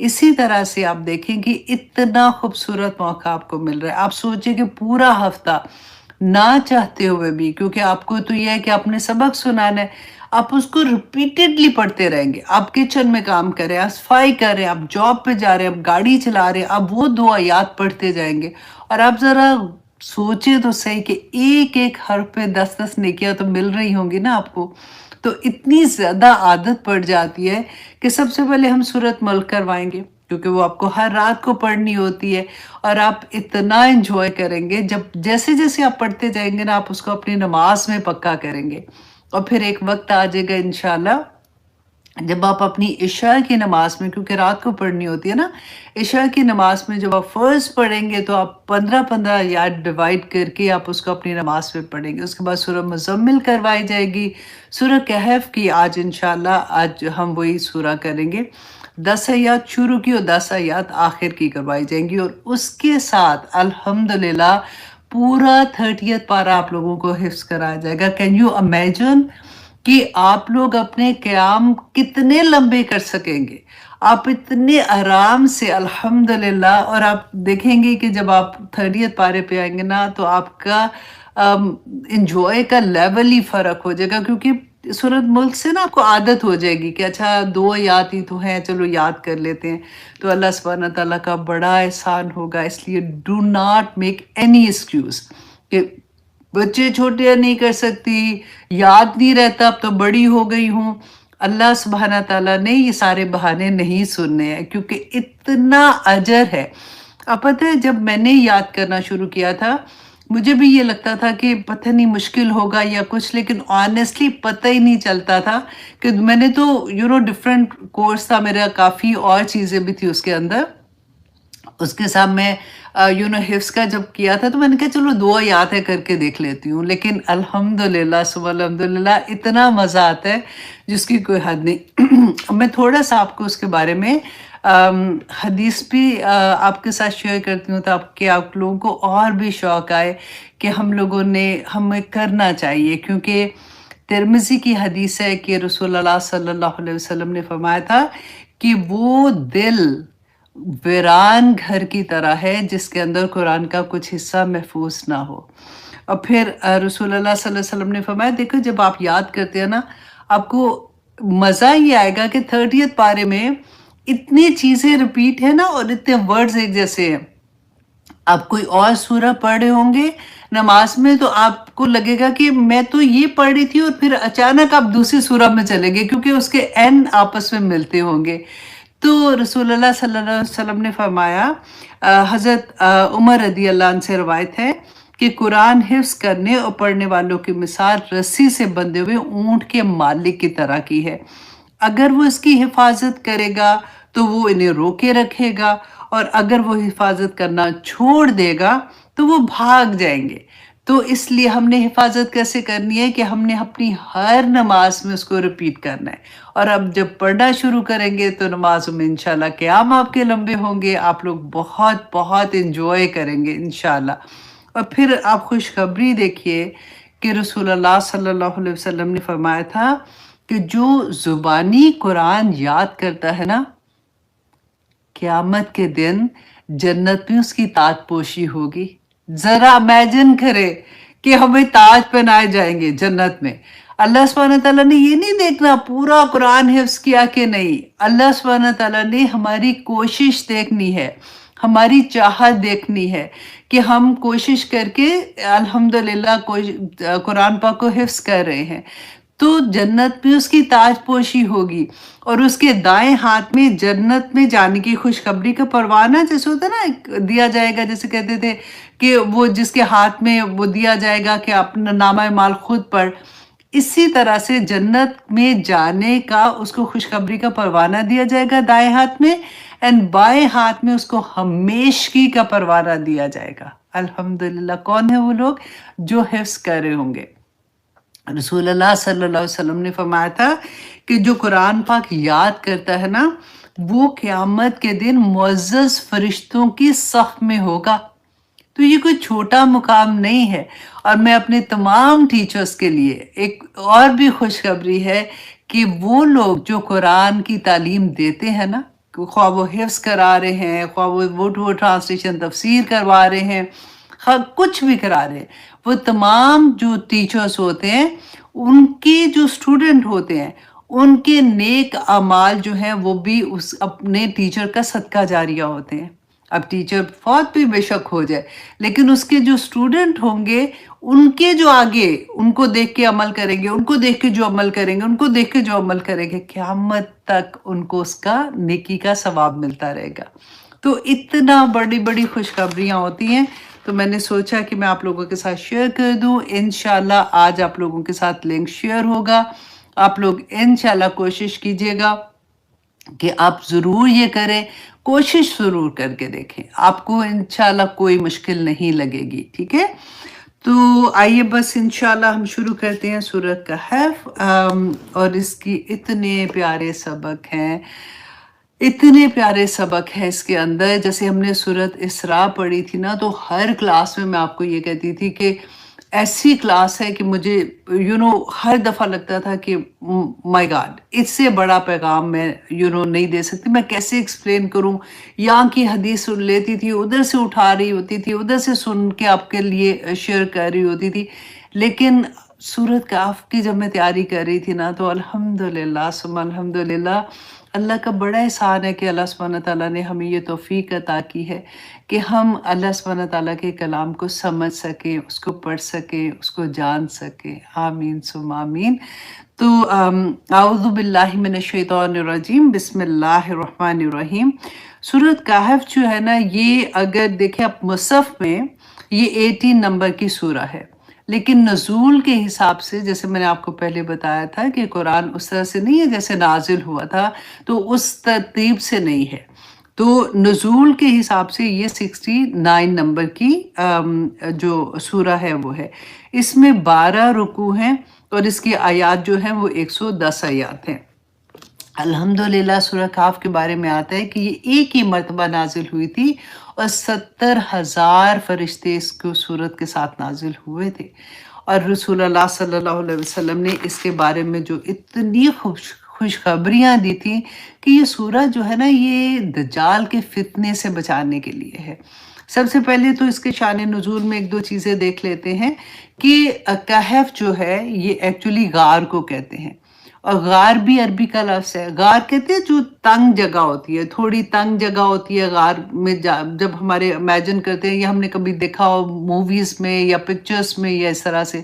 اسی طرح سے آپ دیکھیں کہ اتنا خوبصورت موقع آپ کو مل رہا ہے۔ آپ سوچیں کہ پورا ہفتہ نہ چاہتے ہوئے بھی، کیونکہ آپ کو تو یہ ہے کہ آپ نے سبق سنانا ہے، آپ اس کو ریپیٹڈلی پڑھتے رہیں گے۔ آپ کچن میں کام کریں، آپ صفائی کر رہے ہیں، آپ جاب پہ جا رہے ہیں، آپ گاڑی چلا رہے ہیں، آپ وہ 2 آیات پڑھتے جائیں گے۔ اور آپ ذرا سوچیں تو صحیح کہ ایک ایک حرف پہ 10 نیکیاں تو مل رہی ہوں گی نا آپ کو۔ تو اتنی زیادہ عادت پڑ جاتی ہے کہ سب سے پہلے ہم سورۃ ملک کروائیں گے، کیونکہ وہ آپ کو ہر رات کو پڑھنی ہوتی ہے، اور آپ اتنا انجوائے کریں گے جب جیسے جیسے آپ پڑھتے جائیں گے نا، آپ اس کو اپنی نماز میں پکا کریں گے۔ اور پھر ایک وقت آ جائے گا انشاءاللہ جب آپ اپنی عشاء کی نماز میں، کیونکہ رات کو پڑھنی ہوتی ہے نا، عشاء کی نماز میں جب آپ فرض پڑھیں گے تو آپ 15 یاد ڈیوائڈ کر کے آپ اس کو اپنی نماز میں پڑھیں گے۔ اس کے بعد سورہ مزمل کروائی جائے گی، سورہ کہف کی آج انشاءاللہ آج ہم وہی سورہ کریں گے۔ 10 آیات شروع کی اور 10 آیات آخر کی کروائی جائیں گی، اور اس کے ساتھ الحمدللہ پورا 30th پارہ آپ لوگوں کو حفظ کرایا جائے گا۔ کین یو امیجن کہ آپ لوگ اپنے قیام کتنے لمبے کر سکیں گے؟ آپ اتنے آرام سے الحمدللہ، اور آپ دیکھیں گے کہ جب آپ 30th پارے پہ آئیں گے نا تو آپ کا انجوائے کا لیول ہی فرق ہو جائے گا، کیونکہ سورۃ ملک سے نا آپ کو عادت ہو جائے گی کہ اچھا 2 آیات ہی تو ہیں، چلو یاد کر لیتے ہیں۔ تو اللہ سبحانہ تعالیٰ کا بڑا احسان ہوگا، اس لیے do not make any excuse کہ بچے چھوٹے نہیں کر سکتی، یاد نہیں رہتا، اب تو بڑی ہو گئی ہوں۔ اللہ سبحانہ تعالیٰ نے یہ سارے بہانے نہیں سننے ہیں، کیونکہ اتنا اجر ہے۔ اب پتہ ہے جب میں نے یاد کرنا شروع کیا تھا، مجھے بھی یہ لگتا تھا کہ پتہ نہیں مشکل ہوگا یا کچھ، لیکن آنیسٹلی پتہ ہی نہیں چلتا تھا کہ میں نے تو ڈیفرنٹ کورس تھا میرا، کافی اور چیزیں بھی تھی اس کے اندر۔ اس کے ساتھ میں حفظ کا جب کیا تھا تو میں نے کہا چلو 2 آیات ہے کر کے دیکھ لیتی ہوں، لیکن الحمدللہ ثم الحمدللہ اتنا مزہ آتا ہے جس کی کوئی حد نہیں۔ میں تھوڑا سا آپ کو اس کے بارے میں حدیث بھی آپ کے ساتھ شیئر کرتی ہوں تاکہ آپ لوگوں کو اور بھی شوق آئے کہ ہمیں کرنا چاہیے، کیونکہ ترمذی کی حدیث ہے کہ رسول اللہ صلی اللہ علیہ وسلم نے فرمایا تھا کہ وہ دل ویران گھر کی طرح ہے جس کے اندر قرآن کا کچھ حصہ محفوظ نہ ہو۔ اور پھر رسول اللہ صلی اللہ علیہ وسلم نے فرمایا دیکھو جب آپ یاد کرتے ہیں نا، آپ کو مزہ یہ آئے گا کہ 30th پارے میں اتنی چیزیں ریپیٹ ہیں نا، اور اتنے ورڈز ایک جیسے ہیں۔ آپ کوئی اور سورہ پڑھ رہے ہوں گے نماز میں تو آپ کو لگے گا کہ میں تو یہ پڑھ رہی تھی، اور پھر اچانک آپ دوسری سورہ میں چلے گے کیونکہ اس کے اینڈ آپس میں ملتے ہوں گے۔ تو رسول اللہ صلی اللہ علیہ وسلم نے فرمایا، حضرت عمر رضی اللہ عنہ سے روایت ہے کہ قرآن حفظ کرنے اور پڑھنے والوں کی مثال رسی سے بندھے ہوئے اونٹ کے مالک کی طرح کی ہے۔ اگر وہ اس کی حفاظت کرے گا تو وہ انہیں روکے رکھے گا، اور اگر وہ حفاظت کرنا چھوڑ دے گا تو وہ بھاگ جائیں گے۔ تو اس لیے ہم نے حفاظت کیسے کرنی ہے کہ ہم نے اپنی ہر نماز میں اس کو ریپیٹ کرنا ہے، اور اب جب پڑھنا شروع کریں گے تو نمازوں میں انشاءاللہ قیام آپ کے لمبے ہوں گے، آپ لوگ بہت بہت انجوائے کریں گے انشاءاللہ۔ اور پھر آپ خوشخبری دیکھیے کہ رسول اللہ صلی اللہ علیہ وسلم نے فرمایا تھا کہ جو زبانی قرآن یاد کرتا ہے نا، قیامت کے دن جنت میں اس کی تاج پوشی ہوگی۔ ذرا امیجن کرے کہ ہمیں تاج پہنائے جائیں گے جنت میں۔ اللہ سبحانہ تعالیٰ نے یہ نہیں دیکھنا پورا قرآن حفظ کیا کہ نہیں، اللہ سبحانہ تعالیٰ نے ہماری کوشش دیکھنی ہے، ہماری چاہت دیکھنی ہے کہ ہم کوشش کر کے الحمدللہ قرآن پاک کو حفظ کر رہے ہیں، تو جنت میں اس کی تاج پوشی ہوگی، اور اس کے دائیں ہاتھ میں جنت میں جانے کی خوشخبری کا پروانہ جیسے ہوتا ہے نا دیا جائے گا، جیسے کہتے تھے کہ وہ جس کے ہاتھ میں وہ دیا جائے گا کہ اپنا نامہ مال خود پڑھ، اسی طرح سے جنت میں جانے کا اس کو خوشخبری کا پروانہ دیا جائے گا دائیں ہاتھ میں، اینڈ بائیں ہاتھ میں اس کو ہمیشگی کا پروانہ دیا جائے گا۔ الحمدللہ کون ہے وہ لوگ جو حفظ کر رہے ہوں گے؟ رسول اللہ صلی اللہ علیہ وسلم نے فرمایا تھا کہ جو قرآن پاک یاد کرتا ہے نا، وہ قیامت کے دن معزز فرشتوں کی صف میں ہوگا۔ تو یہ کوئی چھوٹا مقام نہیں ہے۔ اور میں اپنے تمام ٹیچرز کے لیے ایک اور بھی خوشخبری ہے کہ وہ لوگ جو قرآن کی تعلیم دیتے ہیں نا، خواہ وہ حفظ کرا رہے ہیں، خواہ وہ ٹرانسلیشن تفسیر کروا رہے ہیں، خواہ کچھ بھی کرا رہے ہیں، وہ تمام جو ٹیچرز ہوتے ہیں ان کے جو اسٹوڈنٹ ہوتے ہیں ان کے نیک اعمال جو ہیں وہ بھی اس اپنے ٹیچر کا صدقہ جاریہ ہوتے ہیں۔ اب ٹیچر فوت بھی بے شک ہو جائے، لیکن اس کے جو اسٹوڈنٹ ہوں گے ان کے جو آگے ان کو دیکھ کے عمل کریں گے، ان کو دیکھ کے جو عمل کریں گے، ان کو دیکھ کے جو عمل کریں گے، قیامت تک ان کو اس کا نیکی کا ثواب ملتا رہے گا۔ تو اتنا بڑی بڑی خوشخبریاں ہوتی ہیں، تو میں نے سوچا کہ میں آپ لوگوں کے ساتھ شیئر کر دوں۔ انشاءاللہ آج آپ لوگوں کے ساتھ لنک شیئر ہوگا۔ آپ لوگ انشاءاللہ کوشش کیجئے گا کہ آپ ضرور یہ کریں، کوشش ضرور کر کے دیکھیں، آپ کو انشاءاللہ کوئی مشکل نہیں لگے گی، ٹھیک ہے؟ تو آئیے بس انشاءاللہ ہم شروع کرتے ہیں سورۃ کہف، اور اس کی اتنے پیارے سبق ہیں، اتنے پیارے سبق ہیں اس کے اندر۔ جیسے ہم نے سورۃ اسراء پڑھی تھی نا، تو ہر کلاس میں آپ کو یہ کہتی تھی کہ ایسی کلاس ہے کہ مجھے ہر دفعہ لگتا تھا کہ مائی گاڈ، اس سے بڑا پیغام میں نہیں دے سکتی، میں کیسے ایکسپلین کروں۔ یہاں کی حدیث سن لیتی تھی، ادھر سے اٹھا رہی ہوتی تھی، ادھر سے سن کے آپ کے لیے شیئر کر رہی ہوتی تھی، لیکن سورۃ کہف کی جب میں تیاری کر رہی تھی نا، تو الحمدللہ ثم الحمدللہ، اللہ کا بڑا احسان ہے کہ اللہ سبحانہ تعالیٰ نے ہمیں یہ توفیق عطا کی ہے کہ ہم اللہ سبحانہ تعالیٰ کے کلام کو سمجھ سکیں، اس کو پڑھ سکیں، اس کو جان سکیں۔ آمین ثم آمین۔ تو اعوذ باللہ من الشیطان الرجیم، بسم اللہ الرحمن الرحیم۔ سورۃ کہف جو ہے نا، یہ اگر دیکھیں آپ مصحف میں، یہ 18 نمبر کی سورہ ہے، لیکن نزول کے حساب سے، جیسے میں نے آپ کو پہلے بتایا تھا کہ قرآن اس طرح سے نہیں ہے جیسے نازل ہوا تھا، تو اس ترتیب سے نہیں ہے۔ تو نزول کے حساب سے یہ 69 نمبر کی جو سورہ ہے وہ ہے۔ اس میں 12 رکوع ہیں اور اس کی آیات جو ہیں وہ 110 آیات ہیں۔ الحمدللہ سورہ کہف کے بارے میں آتا ہے کہ یہ ایک ہی مرتبہ نازل ہوئی تھی اور 70,000 فرشتے اس کو سورت کے ساتھ نازل ہوئے تھے، اور رسول اللہ صلی اللہ علیہ وسلم نے اس کے بارے میں جو اتنی خوشخبریاں دی تھیں کہ یہ سورہ جو ہے نا، یہ دجال کے فتنے سے بچانے کے لیے ہے۔ سب سے پہلے تو اس کے شان نزول میں ایک دو چیزیں دیکھ لیتے ہیں کہ کہف جو ہے یہ ایکچولی غار کو کہتے ہیں، اور غار بھی عربی کا لفظ ہے۔ غار کہتے ہیں جو تنگ جگہ ہوتی ہے، تھوڑی تنگ جگہ ہوتی ہے غار میں، جب ہمارے امیجن کرتے ہیں یا ہم نے کبھی دیکھا ہو موویز میں یا پکچرز میں یا اس طرح سے۔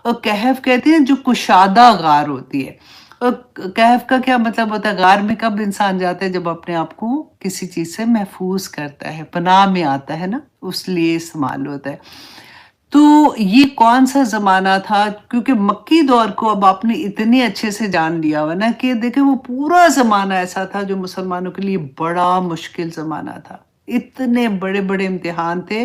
اور کہف کہتے ہیں جو کشادہ غار ہوتی ہے۔ اور کہف کا کیا مطلب ہوتا ہے؟ غار میں کب انسان جاتا ہے؟ جب اپنے آپ کو کسی چیز سے محفوظ کرتا ہے، پناہ میں آتا ہے نا، اس لیے استعمال ہوتا ہے۔ تو یہ کون سا زمانہ تھا؟ کیونکہ مکی دور کو اب آپ نے اتنے اچھے سے جان لیا ہوا نا کہ دیکھیں وہ پورا زمانہ ایسا تھا جو مسلمانوں کے لیے بڑا مشکل زمانہ تھا۔ اتنے بڑے بڑے امتحان تھے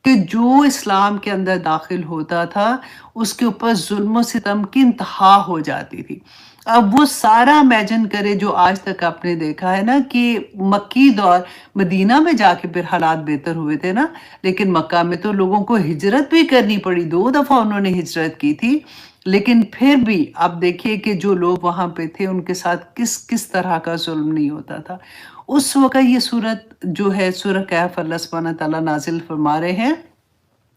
کہ جو اسلام کے اندر داخل ہوتا تھا اس کے اوپر ظلم و ستم کی انتہا ہو جاتی تھی۔ اب وہ سارا امیجن کرے جو آج تک آپ نے دیکھا ہے نا کہ مکی دور، مدینہ میں جا کے پھر حالات بہتر ہوئے تھے نا، لیکن مکہ میں تو لوگوں کو ہجرت بھی کرنی پڑی، 2 دفعہ انہوں نے ہجرت کی تھی، لیکن پھر بھی آپ دیکھیے کہ جو لوگ وہاں پہ تھے ان کے ساتھ کس طرح کا ظلم نہیں ہوتا تھا۔ اس وقت یہ سورت جو ہے سورہ کہف اللہ سبحانہ تعالیٰ نازل فرما رہے ہیں،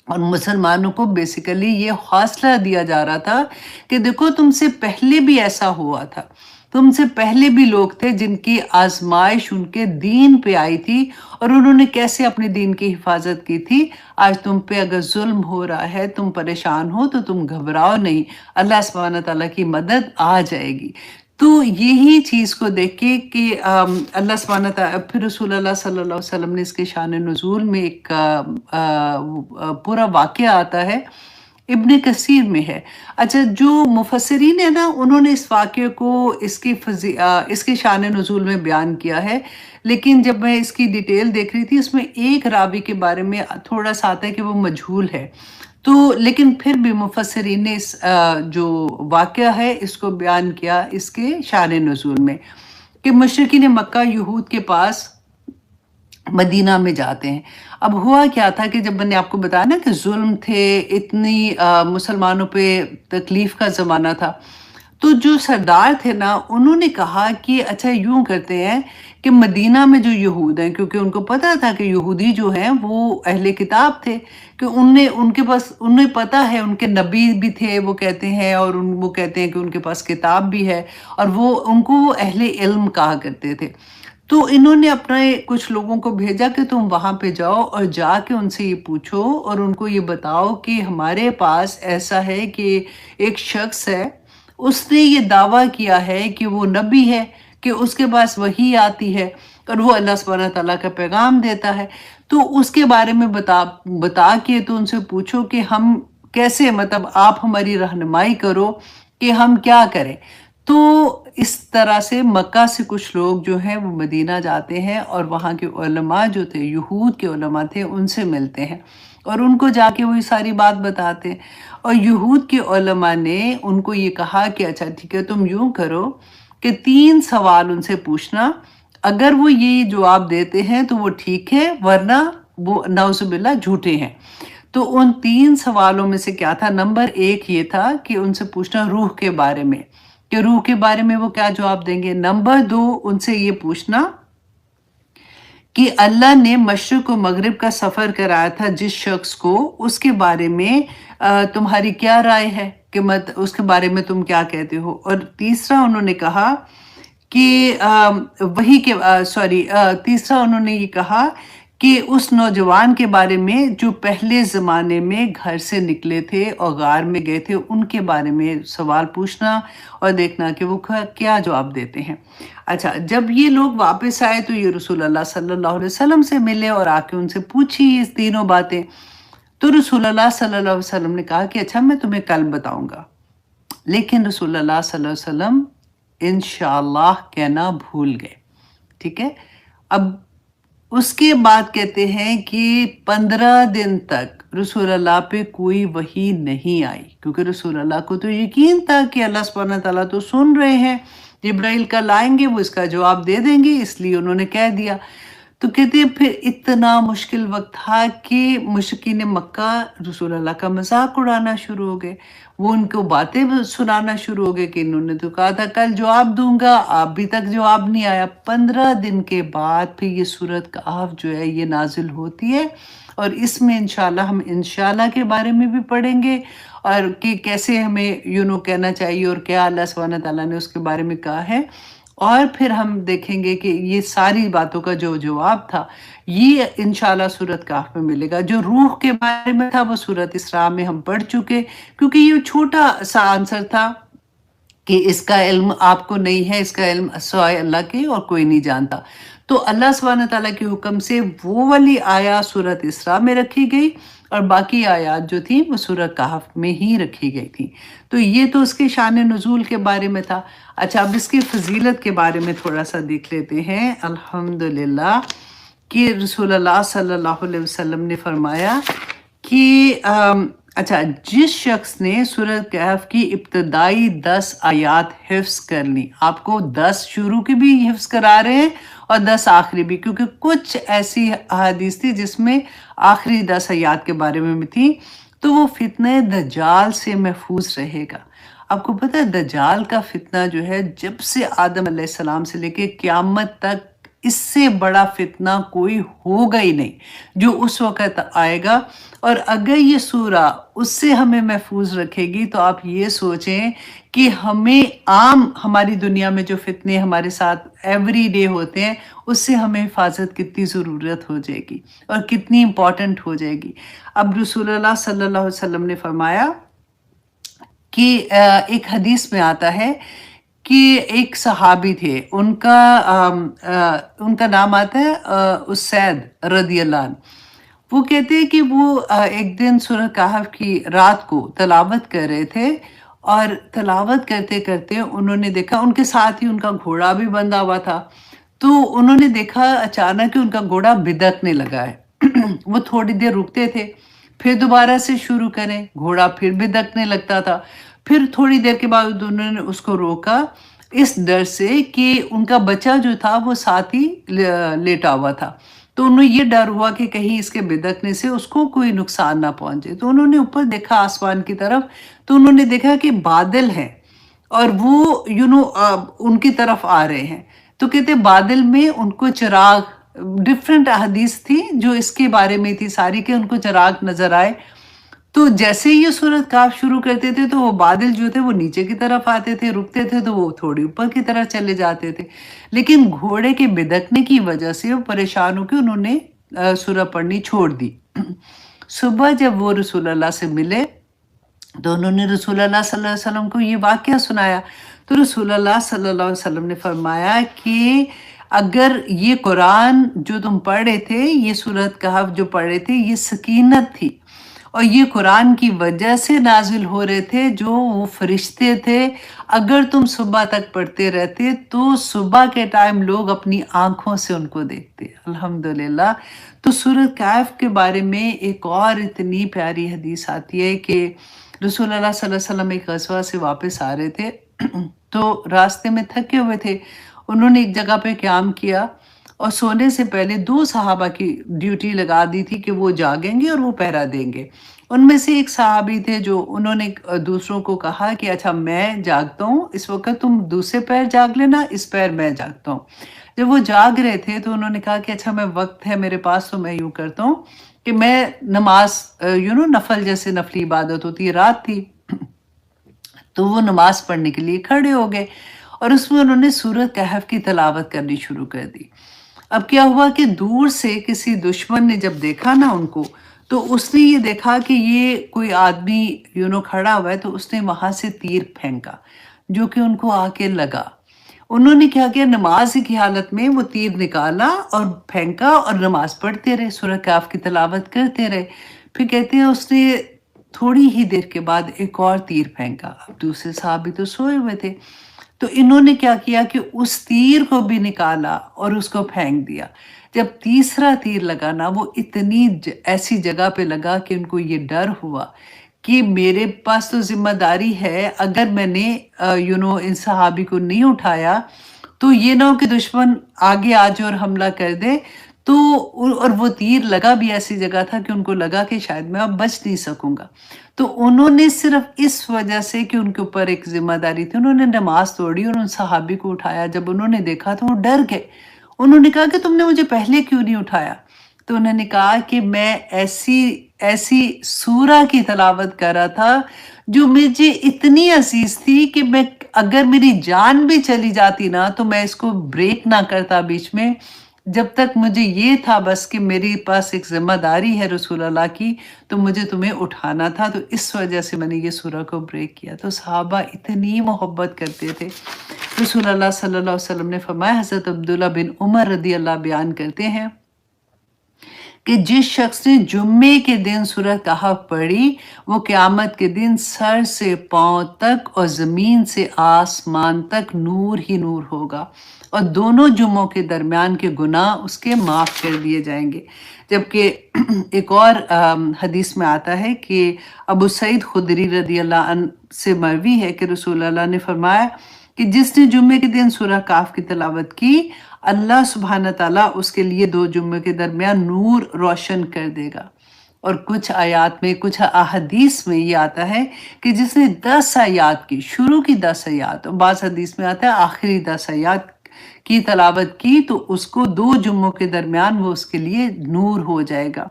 اور مسلمانوں کو بیسیکلی یہ حوصلہ دیا جا رہا تھا کہ دیکھو تم سے پہلے بھی ایسا ہوا تھا، تم سے پہلے بھی لوگ تھے جن کی آزمائش ان کے دین پہ آئی تھی اور انہوں نے کیسے اپنے دین کی حفاظت کی تھی۔ آج تم پہ اگر ظلم ہو رہا ہے، تم پریشان ہو، تو تم گھبراؤ نہیں، اللہ سبحانہ تعالیٰ کی مدد آ جائے گی۔ تو یہی چیز کو دیکھ کے کہ اللہ سبحانہ تعالیٰ، پھر رسول اللہ صلی اللہ علیہ وسلم نے اس کے شان نزول میں ایک پورا واقعہ آتا ہے، ابن کثیر میں ہے۔ اچھا، جو مفسرین ہیں نا، انہوں نے اس واقعے کو اس کے شان نزول میں بیان کیا ہے، لیکن جب میں اس کی ڈیٹیل دیکھ رہی تھی، اس میں ایک راوی کے بارے میں تھوڑا سا آتا ہے کہ وہ مجہول ہے، تو لیکن پھر بھی مفسرین نے اس جو واقعہ ہے اس کو بیان کیا اس کے شان نزول میں، کہ مشرکین مکہ یہود کے پاس مدینہ میں جاتے ہیں۔ اب ہوا کیا تھا کہ جب میں نے آپ کو بتایا نا کہ ظلم تھے، اتنی مسلمانوں پہ تکلیف کا زمانہ تھا، تو جو سردار تھے نا انہوں نے کہا کہ اچھا یوں کرتے ہیں کہ مدینہ میں جو یہود ہیں، کیونکہ ان کو پتا تھا کہ یہودی جو ہیں وہ اہل کتاب تھے، کہ ان کے پاس انہیں پتا ہے، ان کے نبی بھی تھے وہ کہتے ہیں، اور وہ کہتے ہیں کہ ان کے پاس کتاب بھی ہے، اور ان کو وہ اہل علم کہا کرتے تھے۔ تو انہوں نے اپنے کچھ لوگوں کو بھیجا کہ تم وہاں پہ جاؤ اور جا کے ان سے یہ پوچھو اور ان کو یہ بتاؤ کہ ہمارے پاس ایسا ہے کہ ایک شخص ہے، اس نے یہ دعویٰ کیا ہے کہ وہ نبی ہے، کہ اس کے پاس وحی آتی ہے اور وہ اللہ سبحانہ تعالیٰ کا پیغام دیتا ہے۔ تو اس کے بارے میں بتا کے تو ان سے پوچھو کہ ہم کیسے، مطلب آپ ہماری رہنمائی کرو کہ ہم کیا کریں۔ تو اس طرح سے مکہ سے کچھ لوگ جو ہیں وہ مدینہ جاتے ہیں اور وہاں کے علماء جو تھے، یہود کے علماء تھے، ان سے ملتے ہیں اور ان کو جا کے وہی ساری بات بتاتے ہیں۔ اور یہود کے علماء نے ان کو یہ کہا کہ اچھا ٹھیک ہے، تم یوں کرو کہ 3 سوال ان سے پوچھنا، اگر وہ یہ جواب دیتے ہیں تو وہ ٹھیک ہے، ورنہ وہ نعوذ باللہ جھوٹے ہیں۔ تو ان 3 سوالوں میں سے کیا تھا؟ نمبر 1 یہ تھا کہ ان سے پوچھنا روح کے بارے میں، کہ روح کے بارے میں وہ کیا جواب دیں گے۔ نمبر 2 ان سے یہ پوچھنا کہ اللہ نے مشرق و مغرب کا سفر کرایا تھا جس شخص کو، اس کے بارے میں تمہاری کیا رائے ہے، کہ اس کے بارے میں تم کیا کہتے ہو۔ اور تیسرا انہوں نے کہا کہ تیسرا انہوں نے یہ کہا کہ اس نوجوان کے بارے میں جو پہلے زمانے میں گھر سے نکلے تھے اور غار میں گئے تھے، ان کے بارے میں سوال پوچھنا اور دیکھنا کہ وہ کیا جواب دیتے ہیں۔ اچھا، جب یہ لوگ واپس آئے تو یہ رسول اللہ صلی اللہ علیہ وسلم سے ملے اور آ کے ان سے پوچھی اس تینوں باتیں۔ تو رسول اللہ صلی اللہ علیہ وسلم نے کہا کہ اچھا میں تمہیں کل بتاؤں گا، لیکن رسول اللہ صلی اللہ علیہ وسلم انشاءاللہ کہنا بھول گئے۔ ٹھیک ہے، اب اس کے بعد کہتے ہیں کہ 15 دن تک رسول اللہ پہ کوئی وحی نہیں آئی، کیونکہ رسول اللہ کو تو یقین تھا کہ اللہ سبحانہ تعالیٰ تو سن رہے ہیں، جبرائیل کل آئیں گے، وہ اس کا جواب دے دیں گے، اس لیے انہوں نے کہہ دیا۔ تو کہتے ہیں پھر اتنا مشکل وقت تھا کہ مشرکین مکہ رسول اللہ کا مذاق اڑانا شروع ہو گئے، وہ ان کو باتیں سنانا شروع ہو گئے کہ انہوں نے تو کہا تھا کل جواب دوں گا، ابھی تک جواب نہیں آیا۔ 15 دن کے بعد پھر یہ سورۃ کہف جو ہے یہ نازل ہوتی ہے، اور اس میں انشاءاللہ ہم انشاءاللہ کے بارے میں بھی پڑھیں گے، اور کہ کیسے ہمیں کہنا چاہیے اور کیا اللہ سبحانہ تعالیٰ نے اس کے بارے میں کہا ہے۔ اور پھر ہم دیکھیں گے کہ یہ ساری باتوں کا جو جواب تھا یہ انشاءاللہ سورۃ کہف میں ملے گا۔ جو روح کے بارے میں تھا وہ سورۃ اسراء میں ہم پڑھ چکے، کیونکہ یہ چھوٹا سا آنسر تھا کہ اس کا علم آپ کو نہیں ہے، اس کا علم سوائے اللہ کے اور کوئی نہیں جانتا۔ تو اللہ سبحانہ تعالیٰ کے حکم سے وہ والی آیات سورۃ اسراء میں رکھی گئی اور باقی آیات جو تھیں وہ سورۃ کہف میں ہی رکھی گئی تھی۔ تو یہ تو اس کے شان نزول کے بارے میں تھا۔ اچھا، اب اس کی فضیلت کے بارے میں تھوڑا سا دیکھ لیتے ہیں۔ الحمدللہ کہ رسول اللہ صلی اللہ علیہ وسلم نے فرمایا کہ اچھا، جس شخص نے سورۃ کہف کی ابتدائی 10 آیات حفظ کر لی، آپ کو 10 شروع کی بھی حفظ کرا رہے ہیں اور 10 آخری بھی، کیونکہ کچھ ایسی احادیث تھی جس میں آخری 10 آیات کے بارے میں بھی تھی، تو وہ فتنہ دجال سے محفوظ رہے گا۔ آپ کو پتہ ہے دجال کا فتنہ جو ہے جب سے آدم علیہ السلام سے لے کے قیامت تک اس سے بڑا فتنہ کوئی ہوگا ہی نہیں جو اس وقت آئے گا۔ اور اگر یہ سورہ اس سے ہمیں محفوظ رکھے گی تو آپ یہ سوچیں کہ ہمیں عام ہماری دنیا میں جو فتنے ہمارے ساتھ ایوری ڈے ہوتے ہیں اس سے ہمیں حفاظت کتنی ضرورت ہو جائے گی اور کتنی امپورٹنٹ ہو جائے گی۔ اب رسول اللہ صلی اللہ علیہ وسلم نے فرمایا کہ ایک حدیث میں آتا ہے کہ ایک صحابی تھے، ان کا نام آتا ہے اسید رضی اللہ عنہ۔ وہ کہتے ہیں کہ وہ ایک دن سورۃ کہف کی رات کو تلاوت کر رہے تھے، اور تلاوت کرتے کرتے انہوں نے دیکھا، ان کے ساتھ ہی ان کا گھوڑا بھی بندھا ہوا تھا، تو انہوں نے دیکھا اچانک کہ ان کا گھوڑا بدکنے لگا ہے۔ وہ تھوڑی دیر رکتے تھے، پھر دوبارہ سے شروع کریں، گھوڑا پھر بدکنے لگتا تھا، پھر تھوڑی دیر کے بعد انہوں نے اس کو روکا، اس ڈر سے کہ ان کا بچہ جو تھا وہ ساتھ ہی لیٹا ہوا تھا، تو انہیں یہ ڈر ہوا کہ کہیں اس کے بدکنے سے اس کو کوئی نقصان نہ پہنچے۔ تو انہوں نے اوپر دیکھا آسمان کی طرف، تو انہوں نے دیکھا کہ بادل ہیں اور وہ ان کی طرف آ رہے ہیں، تو کہتے بادل میں ان کو چراغ، ڈفرینٹ احادیث تھی جو اس کے بارے میں تھی ساری، کہ ان کو چراغ نظر آئے. تو جیسے ہی یہ سورت کاف شروع کرتے تھے تو وہ بادل جو تھے وہ نیچے کی طرف آتے تھے، رکتے تھے تو وہ تھوڑی اوپر کی طرف چلے جاتے تھے. لیکن گھوڑے کے بدکنے کی وجہ سے وہ پریشان ہو کے انہوں نے سورہ پڑھنی چھوڑ دی. صبح جب وہ رسول اللہ سے ملے تو انہوں نے رسول اللہ صلی اللہ علیہ وسلم کو یہ واقعہ سنایا. تو رسول اللہ صلی اللہ علیہ وسلم نے فرمایا کہ اگر یہ قرآن جو تم پڑھ رہے تھے، یہ سورت کہف جو پڑھ رہے تھے، یہ سکینت تھی، اور یہ قرآن کی وجہ سے نازل ہو رہے تھے جو وہ فرشتے تھے. اگر تم صبح تک پڑھتے رہتے تو صبح کے ٹائم لوگ اپنی آنکھوں سے ان کو دیکھتے. الحمدللہ. تو سورۃ کہف کے بارے میں ایک اور اتنی پیاری حدیث آتی ہے کہ رسول اللہ صلی اللہ علیہ وسلم ایک غزوہ سے واپس آ رہے تھے تو راستے میں تھکے ہوئے تھے. انہوں نے ایک جگہ پہ قیام کیا اور سونے سے پہلے 2 صحابہ کی ڈیوٹی لگا دی تھی کہ وہ جاگیں گے اور وہ پہرا دیں گے. ان میں سے ایک صحابی تھے جو انہوں نے دوسروں کو کہا کہ اچھا میں جاگتا ہوں اس وقت، تم دوسرے پیر جاگ لینا، اس پیر میں جاگتا ہوں. جب وہ جاگ رہے تھے تو انہوں نے کہا کہ اچھا میں وقت ہے میرے پاس تو میں یوں کرتا ہوں کہ میں نماز نفل جیسے نفلی عبادت ہوتی ہے، رات تھی تو وہ نماز پڑھنے کے لیے کھڑے ہو گئے اور اس میں انہوں نے سورۃ کہف کی تلاوت کرنی شروع کر دی. اب کیا ہوا کہ دور سے کسی دشمن نے جب دیکھا نا ان کو، تو اس نے یہ دیکھا کہ یہ کوئی آدمی کھڑا ہوا ہے، تو اس نے وہاں سے تیر پھینکا جو کہ ان کو آ کے لگا. انہوں نے کیا کیا، نماز کی حالت میں وہ تیر نکالا اور پھینکا اور نماز پڑھتے رہے، سورہ کہف کی تلاوت کرتے رہے. پھر کہتے ہیں اس نے تھوڑی ہی دیر کے بعد ایک اور تیر پھینکا. اب دوسرے صحابی تو سوئے ہوئے تھے، تو انہوں نے کیا کیا کہ اس تیر کو بھی نکالا اور اس کو پھینک دیا. جب تیسرا تیر لگا نا، وہ اتنی ایسی جگہ پہ لگا کہ ان کو یہ ڈر ہوا کہ میرے پاس تو ذمہ داری ہے، اگر میں نے ان صحابی کو نہیں اٹھایا تو یہ نہ ہو کہ دشمن آگے آ جائے اور حملہ کر دے. تو اور وہ تیر لگا بھی ایسی جگہ تھا کہ ان کو لگا کہ شاید میں اب بچ نہیں سکوں گا. تو انہوں نے صرف اس وجہ سے کہ ان کے اوپر ایک ذمہ داری تھی، انہوں نے نماز توڑی اور ان صحابی کو اٹھایا. جب انہوں نے دیکھا تو وہ ڈر گئے. انہوں نے کہا کہ تم نے مجھے پہلے کیوں نہیں اٹھایا؟ تو انہوں نے کہا کہ میں ایسی سورہ کی تلاوت کر رہا تھا جو مجھے اتنی عزیز تھی کہ میں اگر میری جان بھی چلی جاتی نا تو میں اس کو بریک نہ کرتا بیچ میں، جب تک مجھے یہ تھا بس کہ میری پاس ایک ذمہ داری ہے رسول اللہ کی، تو مجھے تمہیں اٹھانا تھا، تو اس وجہ سے میں نے یہ سورہ کو بریک کیا. تو صحابہ اتنی محبت کرتے تھے. رسول اللہ صلی اللہ علیہ وسلم نے فرمایا، حضرت عبداللہ بن عمر رضی اللہ بیان کرتے ہیں کہ جس شخص نے جمعے کے دن سورہ کہف پڑھی، وہ قیامت کے دن سر سے پاؤں تک اور زمین سے آسمان تک نور ہی نور ہوگا، اور دونوں جمعوں کے درمیان کے گناہ اس کے معاف کر دیے جائیں گے. جبکہ ایک اور حدیث میں آتا ہے کہ ابو سعید خدری رضی اللہ عنہ سے مروی ہے کہ رسول اللہ نے فرمایا کہ جس نے جمعے کے دن سورہ کہف کی تلاوت کی، اللہ سبحانہ تعالیٰ اس کے لیے 2 جمعے کے درمیان نور روشن کر دے گا. اور کچھ آیات میں، کچھ احادیث میں یہ آتا ہے کہ جس نے 10 آیات کی، شروع کی 10 آیات، اور بعض حدیث میں آتا ہے آخری 10 آیات کی تلاوت کی، تو اس کو 2 جمعوں کے درمیان وہ اس کے لیے نور ہو جائے گا.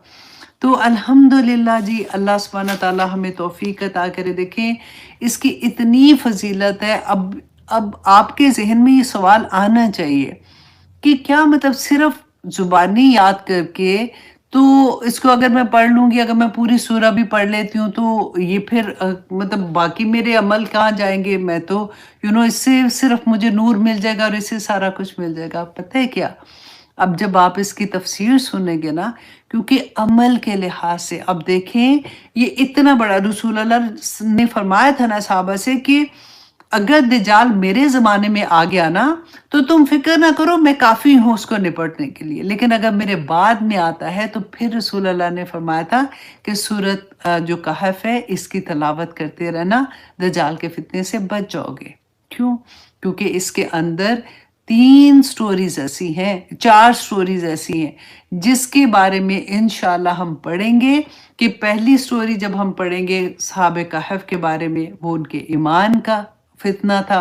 تو الحمدللہ جی، اللہ سبحانہ تعالیٰ ہمیں توفیق عطا کرے. دیکھیں اس کی اتنی فضیلت ہے. اب آپ کے ذہن میں یہ سوال آنا چاہیے کہ کیا مطلب صرف زبانی یاد کر کے تو اس کو اگر میں پڑھ لوں گی، اگر میں پوری سورہ بھی پڑھ لیتی ہوں تو یہ پھر مطلب باقی میرے عمل کہاں جائیں گے؟ میں تو اس سے صرف مجھے نور مل جائے گا اور اس سے سارا کچھ مل جائے گا. پتہ ہے کیا، اب جب آپ اس کی تفسیر سنیں گے نا، کیونکہ عمل کے لحاظ سے اب دیکھیں یہ اتنا بڑا، رسول اللہ نے فرمایا تھا نا صحابہ سے کہ اگر دجال میرے زمانے میں آ گیا نا تو تم فکر نہ کرو، میں کافی ہوں اس کو نپٹنے کے لیے. لیکن اگر میرے بعد میں آتا ہے تو پھر رسول اللہ نے فرمایا تھا کہ سورت جو کہف ہے اس کی تلاوت کرتے رہنا، دجال کے فتنے سے بچ جاؤ گے. کیوں؟ کیونکہ اس کے اندر 3 سٹوریز ایسی ہیں، 4 سٹوریز ایسی ہیں جس کے بارے میں انشاءاللہ ہم پڑھیں گے. کہ پہلی سٹوری جب ہم پڑھیں گے صحابہ کہف کے بارے میں، وہ ان کے ایمان کا فتنہ تھا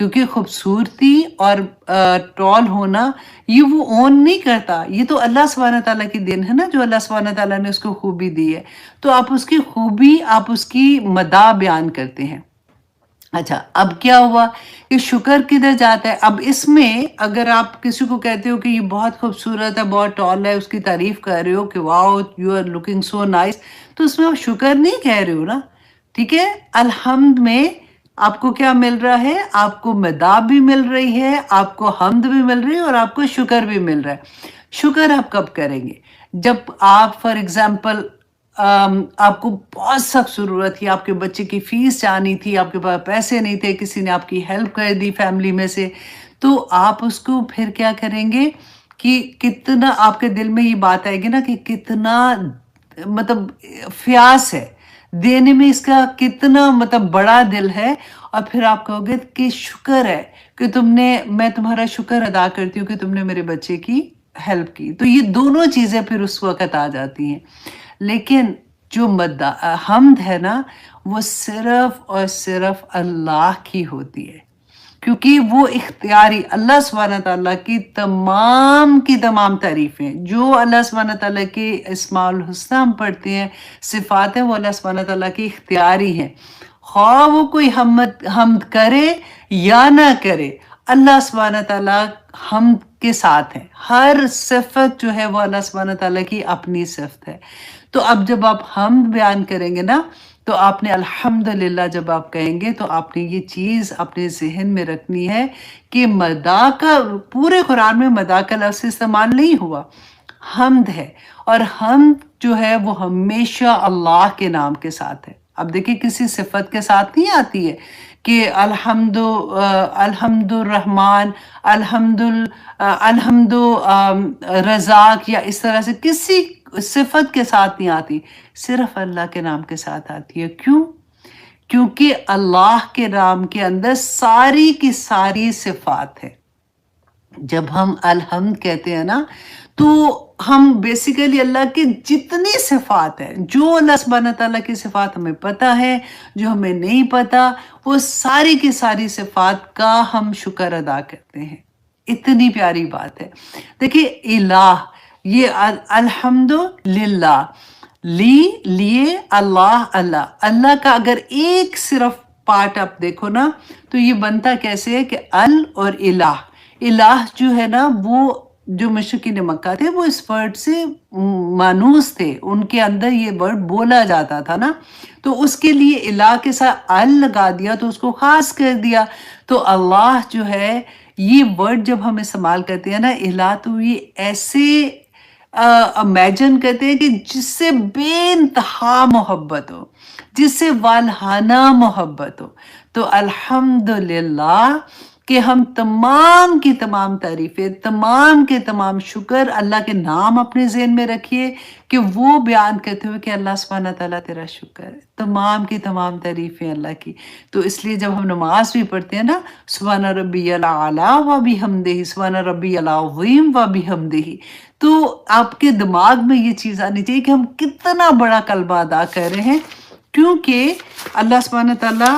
کیونکہ خوبصورتی اور ٹال ہونا یہ وہ اون نہیں کرتا، یہ تو اللہ سبحانہ تعالیٰ کی دین ہے نا، جو اللہ سبحانہ تعالیٰ نے اس کو خوبی دی ہے، تو آپ اس کی خوبی، آپ اس کی مداح بیان کرتے ہیں۔ اچھا، اب کیا ہوا کہ شکر کدھر جاتا ہے؟ اب اس میں اگر آپ کسی کو کہتے ہو کہ یہ بہت خوبصورت ہے، بہت ٹال ہے، اس کی تعریف کر رہے ہو کہ wow you are looking so nice, تو اس میں آپ شکر نہیں کہہ رہے ہو نا، ٹھیک ہے؟ الحمد میں آپ کو کیا مل رہا ہے؟ آپ کو مداح بھی مل رہی ہے، آپ کو حمد بھی مل رہی ہے، اور آپ کو شکر بھی مل رہا ہے۔ شکر آپ کب کریں گے؟ جب آپ فار ایگزامپل آپ کو بہت سخت ضرورت تھی، آپ کے بچے کی فیس جانی تھی، آپ کے پاس پیسے نہیں تھے، کسی نے آپ کی ہیلپ کر دی فیملی میں سے، تو آپ اس کو پھر کیا کریں گے کہ کتنا آپ کے دل میں یہ بات آئے گی نا کہ کتنا مطلب فیاس ہے دینے میں، اس کا کتنا مطلب بڑا دل ہے، اور پھر آپ کہو گے کہ شکر ہے کہ میں تمہارا شکر ادا کرتی ہوں کہ تم نے میرے بچے کی ہیلپ کی۔ تو یہ دونوں چیزیں پھر اس وقت آ جاتی ہیں۔ لیکن جو حمد ہے نا، وہ صرف اور صرف اللہ کی ہوتی ہے، کیونکہ وہ اختیاری اللہ سبحانہ تعالیٰ کی تمام تعریفیں، جو اللہ سبحانہ تعالیٰ کے اسماء الحسنی ہم پڑھتے ہیں، صفات ہیں، وہ اللہ سبحانہ تعالیٰ کی اختیاری ہیں، خواہ وہ کوئی حمد کرے یا نہ کرے، اللہ سبحانہ تعالیٰ حمد کے ساتھ ہے۔ ہر صفت جو ہے وہ اللہ سبحانہ تعالیٰ کی اپنی صفت ہے۔ تو اب جب آپ حمد بیان کریں گے نا، تو آپ نے الحمدللہ جب آپ کہیں گے، تو آپ نے یہ چیز اپنے ذہن میں رکھنی ہے کہ مداح کا، پورے قرآن میں مداح کا لفظ استعمال نہیں ہوا، حمد ہے، اور حمد جو ہے وہ ہمیشہ اللہ کے نام کے ساتھ ہے۔ اب دیکھیں کسی صفت کے ساتھ نہیں آتی ہے کہ الحمد الرحمن، الحمد رزاق، یا اس طرح سے کسی صفت کے ساتھ نہیں آتی، صرف اللہ کے نام کے ساتھ آتی ہے۔ کیوں؟ کیونکہ اللہ کے نام کے اندر ساری کی ساری صفات ہے۔ جب ہم الحمد کہتے ہیں نا، تو ہم بیسیکلی اللہ کی جتنی صفات ہیں، جو اللہ سبحانہ تعالیٰ کی صفات ہمیں پتہ ہے، جو ہمیں نہیں پتہ، وہ ساری کی ساری صفات کا ہم شکر ادا کرتے ہیں۔ اتنی پیاری بات ہے۔ دیکھیے الہ، یہ الحمد للہ، لیے اللہ کا اگر ایک صرف پارٹ آپ دیکھو نا، تو یہ بنتا کیسے ہے کہ اور الہ جو ہے نا، وہ جو مشرکین مکہ تھے، وہ اس ورڈ سے مانوس تھے، ان کے اندر یہ ورڈ بولا جاتا تھا نا، تو اس کے لیے الہ کے ساتھ لگا دیا، تو اس کو خاص کر دیا۔ تو اللہ جو ہے، یہ ورڈ جب ہم استعمال کرتے ہیں نا، الہ، تو یہ ایسے امیجن کرتے ہیں کہ جس سے بے انتہا محبت ہو، جس سے والہانہ محبت ہو۔ تو الحمدللہ کہ ہم تمام کی تمام تعریفیں، تمام کے تمام شکر اللہ کے نام اپنے ذہن میں رکھیے کہ وہ بیان کرتے ہوئے کہ اللہ سبحانہ تعالیٰ تیرا شکر ہے، تمام کی تمام تعریفیں اللہ کی۔ تو اس لیے جب ہم نماز بھی پڑھتے ہیں نا، سبحان ربی الاعلیٰ و بحمدہ، سبحان ربی العظیم و بحمدہ، تو آپ کے دماغ میں یہ چیز آنی چاہیے کہ ہم کتنا بڑا کلمہ ادا کر رہے ہیں، کیونکہ اللہ سبحانہ تعالیٰ،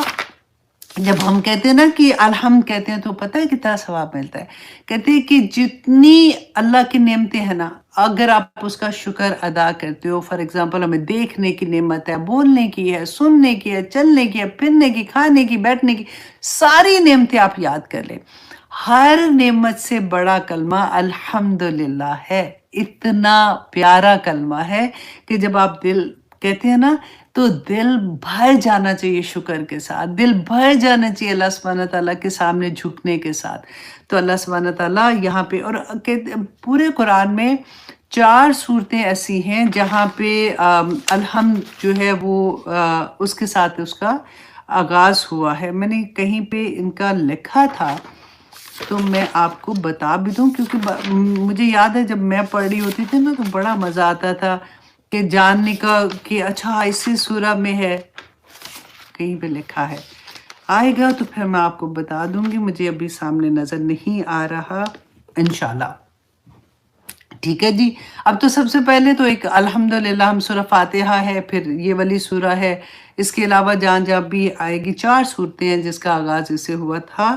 جب ہم کہتے ہیں نا کہ الحمد کہتے ہیں، تو پتہ ہے کتنا ثواب ملتا ہے؟ کہتے ہیں کہ جتنی اللہ کی نعمتیں ہیں نا، اگر آپ اس کا شکر ادا کرتے ہو، فار ایگزامپل ہمیں دیکھنے کی نعمت ہے، بولنے کی ہے، سننے کی ہے، چلنے کی ہے، پھرنے کی، کھانے کی، بیٹھنے کی، ساری نعمتیں آپ یاد کر لیں، ہر نعمت سے بڑا کلمہ الحمدللہ ہے۔ اتنا پیارا کلمہ ہے کہ جب آپ دل کہتے ہیں نا، تو دل بھر جانا چاہیے شکر کے ساتھ، دل بھر جانا چاہیے اللہ سبحانہ تعالیٰ کے سامنے جھکنے کے ساتھ۔ تو اللہ سبحانہ تعالیٰ یہاں پہ، اور پورے قرآن میں 4 صورتیں ایسی ہیں جہاں پہ الحمد جو ہے وہ اس کے ساتھ اس کا آغاز ہوا ہے۔ میں نے کہیں پہ ان کا لکھا تھا، تو میں آپ کو بتا بھی دوں، کیونکہ مجھے یاد ہے جب میں پڑھ رہی ہوتی تھی نا، تو بڑا مزہ آتا تھا کہ جاننے کا کہ اچھا اسی سورہ میں ہے، کہیں پہ لکھا ہے، آئے گا تو پھر میں آپ کو بتا دوں گی، مجھے ابھی سامنے نظر نہیں آ رہا، انشاءاللہ۔ ٹھیک ہے جی۔ اب تو سب سے پہلے تو ایک الحمدللہ ہم سورہ فاتحہ ہے، پھر یہ والی سورہ ہے، اس کے علاوہ جہاں بھی آئے گی 4 صورتیں ہیں جس کا آغاز اس سے ہوا تھا۔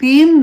3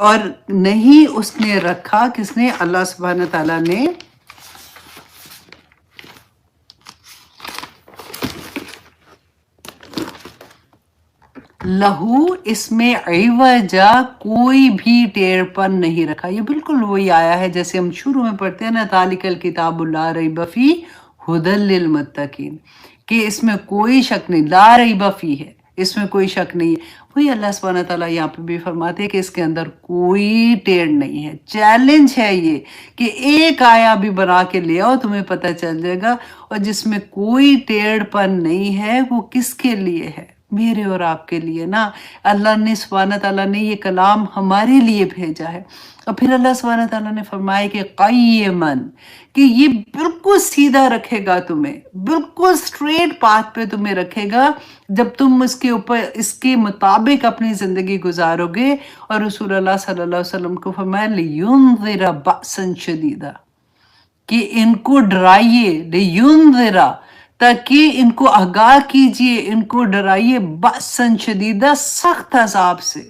اور نہیں اس نے رکھا، کس نے؟ اللہ سبحانہ تعالیٰ نے لہو، اس میں عوجا، کوئی بھی ٹیڑھ پن نہیں رکھا۔ یہ بالکل وہی آیا ہے جیسے ہم شروع میں پڑھتے ہیں نا، ذالک الکتاب لا ریب فیہ ھدی للمتقین، کہ اس میں کوئی شک نہیں، لا ریب فیہ ہے، اس میں کوئی شک نہیں ہے۔ وہی اللہ سبحانہ تعالیٰ یہاں پہ بھی فرماتے ہیں کہ اس کے اندر کوئی ٹیڑھ نہیں ہے۔ چیلنج ہے یہ کہ ایک آیا بھی بنا کے لے آؤ، تمہیں پتہ چل جائے گا، اور جس میں کوئی ٹیڑھ پن نہیں ہے وہ کس کے لیے ہے؟ میرے اور آپ کے لیے نا۔ اللہ نے سبحانہ تعالیٰ نے یہ کلام ہمارے لیے بھیجا ہے، اور پھر اللہ سبحانہ تعالیٰ نے فرمایا کہ قیمن، کہ یہ بالکل سیدھا رکھے گا تمہیں، بالکل سٹریٹ پاتھ پہ تمہیں رکھے گا جب تم اس کے اوپر اس کے مطابق اپنی زندگی گزارو گے۔ اور رسول اللہ صلی اللہ علیہ وسلم کو فرمایا لِيُنذِرَ بَأْسًا شَدِيدًا، کہ ان کو ڈرائیے، لِيُنذِرَ، تاکہ ان کو آگاہ کیجئے، ان کو ڈرائیے، بَأْسًا شَدِيدًا، سخت عذاب سے۔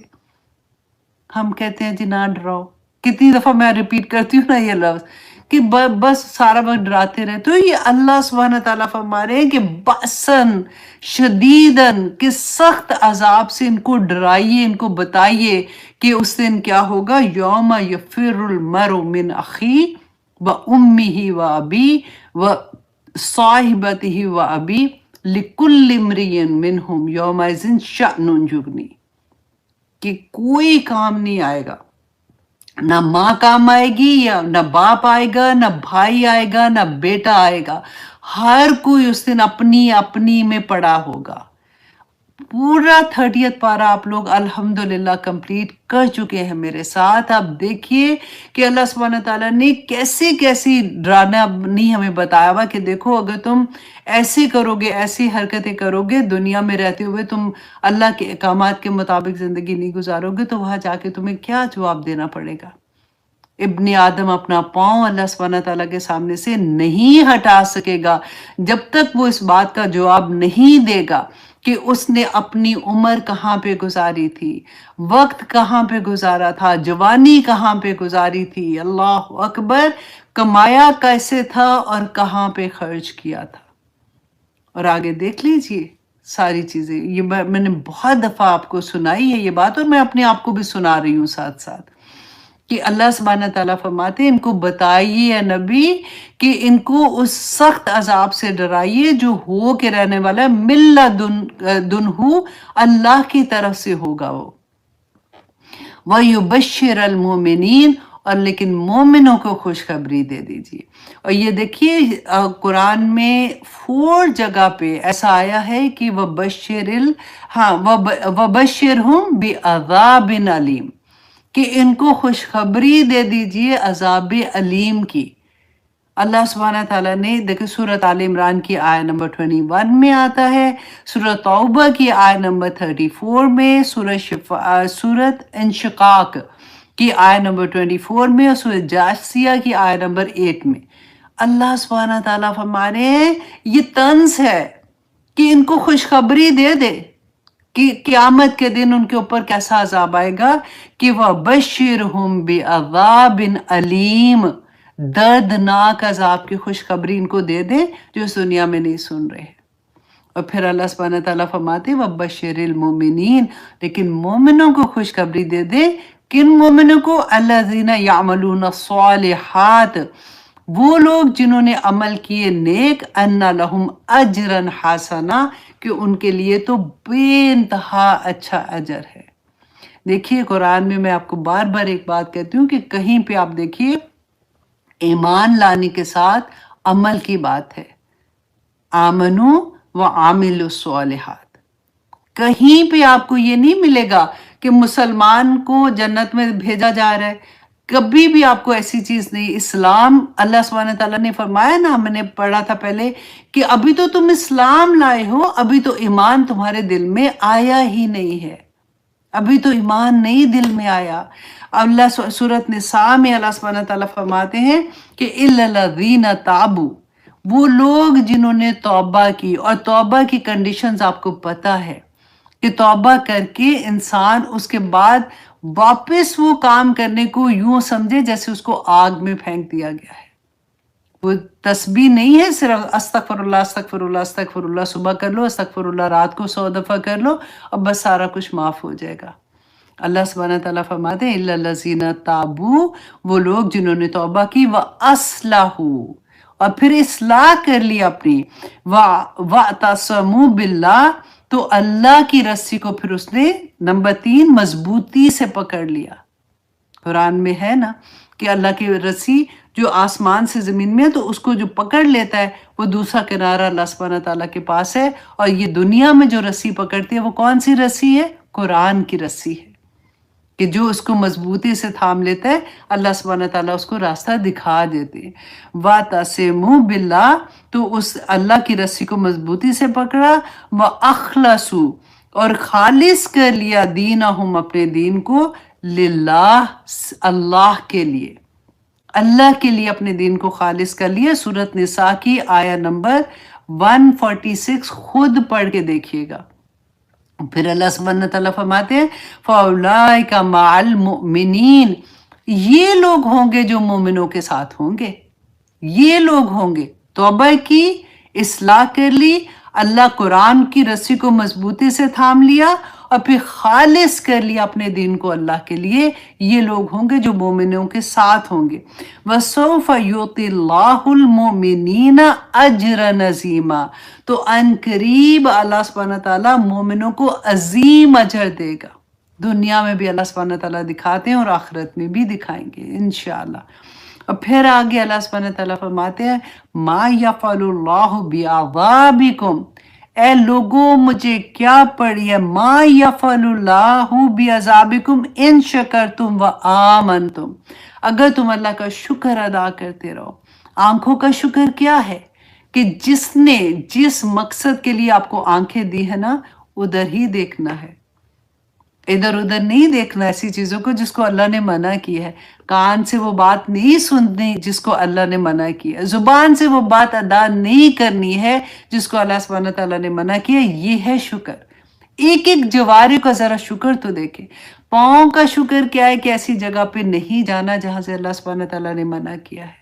ہم کہتے ہیں جی نہ ڈراؤ، کتنی دفعہ میں ریپیٹ کرتی ہوں نا یہ لفظ، کہ بس سارا وقت ڈراتے رہے۔ تو یہ اللہ سبحانہ تعالیٰ فرما رہے ہیں کہ بَأْسًا شدیداً، کہ سخت عذاب سے ان کو ڈرائیے، ان کو بتائیے کہ اس دن کیا ہوگا، یوم یفر المرء من اخیہ وامہ وابیہ وصاحبتہ وابیہ لکل امرئ منہم یومئذ شأن یغنیہ، کہ کوئی کام نہیں آئے گا، نہ ماں کام آئے گی، یا نہ باپ آئے گا، نہ بھائی آئے گا، نہ بیٹا آئے گا، ہر کوئی اس دن اپنی اپنی میں پڑا ہوگا۔ پورا 30th پارہ آپ لوگ الحمدللہ کمپلیٹ کر چکے ہیں میرے ساتھ۔ آپ دیکھیے کہ اللہ سبحانہ تعالیٰ نے کیسی کیسی ڈرانا نہیں ہمیں بتایا ہوا، کہ دیکھو اگر تم ایسے کرو گے، ایسی حرکتیں کرو گے، دنیا میں رہتے ہوئے تم اللہ کے احکامات کے مطابق زندگی نہیں گزارو گے، تو وہاں جا کے تمہیں کیا جواب دینا پڑے گا؟ ابن آدم اپنا پاؤں اللہ سبحانہ تعالیٰ کے سامنے سے نہیں ہٹا سکے گا جب تک وہ اس بات کا جواب نہیں دے گا کہ اس نے اپنی عمر کہاں پہ گزاری تھی، وقت کہاں پہ گزارا تھا، جوانی کہاں پہ گزاری تھی، اللہ اکبر، کمایا کیسے تھا اور کہاں پہ خرچ کیا تھا۔ اور آگے دیکھ لیجئے ساری چیزیں، یہ میں نے بہت دفعہ آپ کو سنائی ہے یہ بات، اور میں اپنے آپ کو بھی سنا رہی ہوں ساتھ ساتھ، کہ اللہ سبحانہ تعالیٰ فرماتے ہیں ان کو بتائیے اے نبی کہ ان کو اس سخت عذاب سے ڈرائیے جو ہو کے رہنے والا ہے، من لدنہ، اللہ کی طرف سے ہوگا وہ، وَيُبَشِّرَ الْمُؤْمِنِينَ، اور لیکن مومنوں کو خوشخبری دے دیجیے۔ اور یہ دیکھیے قرآن میں 4 جگہ پہ ایسا آیا ہے کہ وَبَشِّرْهُمْ بِعَذَابٍ عَلِيمٍ، کہ ان کو خوشخبری دے دیجیے عذاب علیم کی۔ اللہ سبحانہ تعالیٰ نے دیکھیں سورۃ آل عمران کی آیت نمبر 21 میں آتا ہے، سورۃ توبہ کی آیت نمبر 34 میں، سورۃ انشقاق کی آیت نمبر 24 میں، اور سورۃ جاثیہ کی آیت نمبر 8 میں۔ اللہ سبحانہ تعالیٰ فرما رہے ہیں یہ طنز ہے کہ ان کو خوشخبری دے دے کہ قیامت کے دن ان کے اوپر کیسا عذاب آئے گا، کہ وَبَشِّرْهُمْ بِعَذَابٍ عَلِيمٍ، دردناک عذاب کی خوشخبری ان کو دے دیں جو اس دنیا میں نہیں سن رہے۔ اور پھر اللہ سبحانہ تعالیٰ فرماتے وَبَشِّرِ الْمُؤْمِنِينَ، لیکن مومنوں کو خوشخبری دے دے۔ کن مومنوں کو؟ الَّذِينَ يَعْمَلُونَ الصَّالِحَاتِ، وہ لوگ جنہوں نے عمل کیے نیک، اَنَّ لَهُمْ أَجْرًا حَسَنًا، کہ ان کے لیے تو بے انتہا اچھا اجر ہے۔ دیکھیے قرآن میں میں آپ کو بار بار ایک بات کہتی ہوں کہ کہیں پہ آپ دیکھیے ایمان لانے کے ساتھ عمل کی بات ہے، آمنو وعاملوا الصالحات۔ کہیں پہ آپ کو یہ نہیں ملے گا کہ مسلمان کو جنت میں بھیجا جا رہا ہے، کبھی بھی آپ کو ایسی چیز نہیں۔ اسلام اللہ سبحانہ تعالیٰ نے فرمایا نا، میں نے پڑھا تھا پہلے، کہ ابھی تو تم اسلام لائے ہو، ابھی تو ایمان تمہارے دل میں آیا ہی نہیں ہے، ابھی تو ایمان نہیں دل میں آیا۔ اللہ سورۃ نساء میں اللہ سبحانہ تعالیٰ فرماتے ہیں کہ إِلَّا الَّذِينَ تَابُوا، وہ لوگ جنہوں نے توبہ کی، اور توبہ کی کنڈیشنز آپ کو پتہ ہے کہ توبہ کر کے انسان اس کے بعد واپس وہ کام کرنے کو یوں سمجھے جیسے اس کو آگ میں پھینک دیا گیا ہے. وہ تسبیح نہیں ہے صرف استغفر اللہ استغفر اللہ استغفر اللہ صبح کر لو، استغفر اللہ رات کو 100 دفعہ کر لو اور بس سارا کچھ معاف ہو جائے گا. اللہ سبحانہ تعالیٰ فرماتے ہیں اِلَّا الَّذِينَ تَابُوا، وہ لوگ جنہوں نے توبہ کی، وَأَصْلَحُوا، اور پھر اصلاح کر لی اپنی، وَاعْتَصَمُوا بِاللَّهِ، تو اللہ کی رسی کو پھر اس نے نمبر 3 مضبوطی سے پکڑ لیا. قرآن میں ہے نا کہ اللہ کی رسی جو آسمان سے زمین میں ہے تو اس کو جو پکڑ لیتا ہے وہ دوسرا کنارہ اللہ سبحانہ تعالیٰ کے پاس ہے. اور یہ دنیا میں جو رسی پکڑتی ہے وہ کون سی رسی ہے؟ قرآن کی رسی ہے، کہ جو اس کو مضبوطی سے تھام لیتا ہے اللہ سبحانہ تعالیٰ اس کو راستہ دکھا دیتے ہیں. وَاعْتَصِمُوا بِاللَّهِ، تو اس اللہ کی رسی کو مضبوطی سے پکڑا. وَأَخْلَصُوا، اور خالص کر لیا، دینہم، اپنے دین کو، للہ، اللہ کے لیے، اللہ کے لیے اپنے دین کو خالص کر لیا. سورۃ نساء کی آیہ نمبر 146 خود پڑھ کے دیکھیے گا. پھر اللہ سبحانہ تعالیٰ فرماتے ہیں فَأُولَٰئِكَ مَعَ الْمُؤْمِنِينَ، یہ لوگ ہوں گے جو مومنوں کے ساتھ ہوں گے. یہ لوگ ہوں گے، توبہ کی، اصلاح کر لی، اللہ قرآن کی رسی کو مضبوطی سے تھام لیا اور پھر خالص کر لیا اپنے دین کو اللہ کے لیے. یہ لوگ ہوں گے جو مومنوں کے ساتھ ہوں گے. وَسَوْفَ يُؤْتِ اللَّهُ الْمُؤْمِنِينَ أَجْرًا عَظِيمًا، تو ان قریب اللہ سبحانہ تعالیٰ مومنوں کو عظیم اجر دے گا. دنیا میں بھی اللہ سبحانہ تعالیٰ دکھاتے ہیں اور آخرت میں بھی دکھائیں گے انشاءاللہ. اور پھر آگے اللہ سبحانہ تعالیٰ فرماتے ہیں مَا يَفْعَلُ اللَّهُ بِعَذَابِكُمْ، اے لوگوں مجھے کیا پڑی ہے، مَا يَفْعَلُ اللَّهُ بِعَذَابِكُمْ إِن شَكَرْتُمْ وَآمَنْتُمْ، اگر تم اللہ کا شکر ادا کرتے رہو. آنکھوں کا شکر کیا ہے؟ کہ جس نے جس مقصد کے لیے آپ کو آنکھیں دی ہے نا ادھر ہی دیکھنا ہے، ادھر ادھر نہیں دیکھنا ایسی چیزوں کو جس کو اللہ نے منع کی ہے. کان سے وہ بات نہیں سننی جس کو اللہ نے منع کی ہے. زبان سے وہ بات ادا نہیں کرنی ہے جس کو اللہ سبحانہ تعالیٰ نے منع کیا ہے. یہ ہے شکر. ایک ایک جواری کا ذرا شکر تو دیکھیں. پاؤں کا شکر کیا ہے کہ ایسی جگہ پہ نہیں جانا جہاں سے اللہ سبحانہ تعالیٰ نے منع کیا ہے.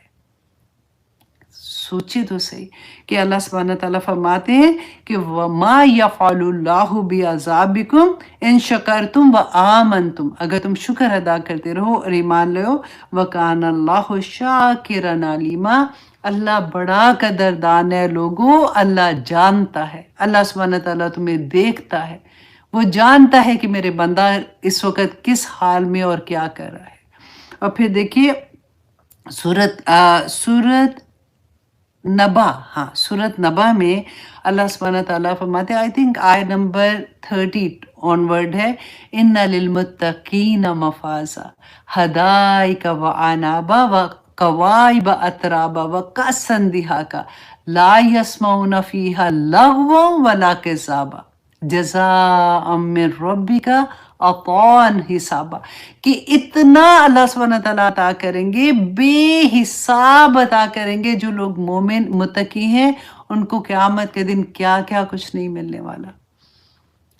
سوچی تو صحیح کہ اللہ سبحانہ تعالیٰ فرماتے ہیں کہ وَمَا يَفْعَلُ اللَّهُ بِعَذَابِكُمْ إِن شَكَرْتُمْ وَآمَنْتُمْ، اگر تم شکر ادا کرتے رہو اور ایمان لے، وَكَانَ اللَّهُ شَاكِرًا عَلِيمًا، اللہ بڑا قدردان ہے. لوگوں اللہ جانتا ہے، اللہ سبحانہ تعالیٰ تمہیں دیکھتا ہے، وہ جانتا ہے کہ میرے بندہ اس وقت کس حال میں اور کیا کر رہا ہے. اور پھر دیکھیے سورت نبا، سورت نبا میں اللہ سبحانہ تعالیٰ فرماتے ہیں، آئی تھنک آیت نمبر 30 آنورڈ ہے، ان للمتقین مفازا حدائق وعنابا وقوائب اترابا وکأسا دہاقا لا یسمعون فیہا لغوا ولا کذابا جزاء من ربک عطاء حسابا، کہ اتنا اللہ سبحانہ تعالیٰ عطا کریں گے، بے حساب عطا کریں گے. جو لوگ مومن متقی ہیں ان کو قیامت کے دن کیا کیا کچھ نہیں ملنے والا.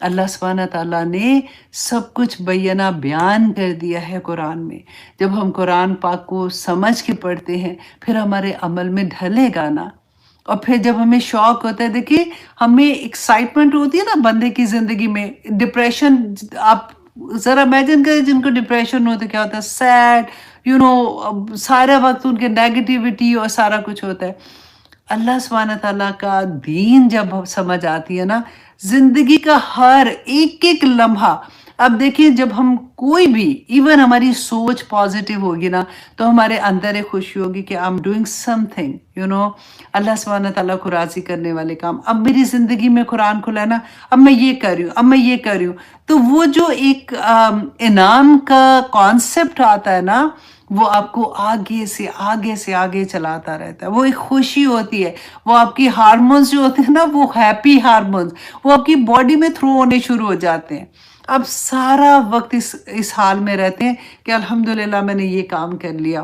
اللہ سبحانہ تعالیٰ نے سب کچھ بینہ بیان کر دیا ہے قرآن میں. جب ہم قرآن پاک کو سمجھ کے پڑھتے ہیں پھر ہمارے عمل میں ڈھلے گا نا. اور پھر جب ہمیں شوق ہوتا ہے، دیکھیے ہمیں ایکسائٹمنٹ ہوتی ہے نا بندے کی زندگی میں. ڈپریشن، آپ ذرا امیجن کریں جن کو ڈپریشن ہوتا ہے کیا ہوتا ہے، سیڈ، سارا وقت ان کے نیگیٹیوٹی اور سارا کچھ ہوتا ہے. اللہ سبحانہ تعالیٰ کا دین جب سمجھ آتی ہے نا، زندگی کا ہر ایک ایک لمحہ. اب دیکھیں جب ہم کوئی بھی ایون ہماری سوچ پازیٹیو ہوگی نا تو ہمارے اندر ایک خوشی ہوگی کہ I'm doing something اللہ سبحانہ تعالیٰ کو راضی کرنے والے کام. اب میری زندگی میں قرآن کھلا ہے نا، اب میں یہ کر رہی ہوں، اب میں یہ کر رہی ہوں، تو وہ جو ایک انعام کا کانسیپٹ آتا ہے نا وہ آپ کو آگے سے آگے سے آگے چلاتا رہتا ہے. وہ ایک خوشی ہوتی ہے، وہ آپ کی ہارمونز جو ہوتے ہیں نا، وہ ہیپی ہارمونز، وہ آپ کی باڈی میں تھرو ہونے شروع ہو جاتے ہیں. اب سارا وقت اس حال میں رہتے ہیں کہ الحمدللہ میں نے یہ کام کر لیا،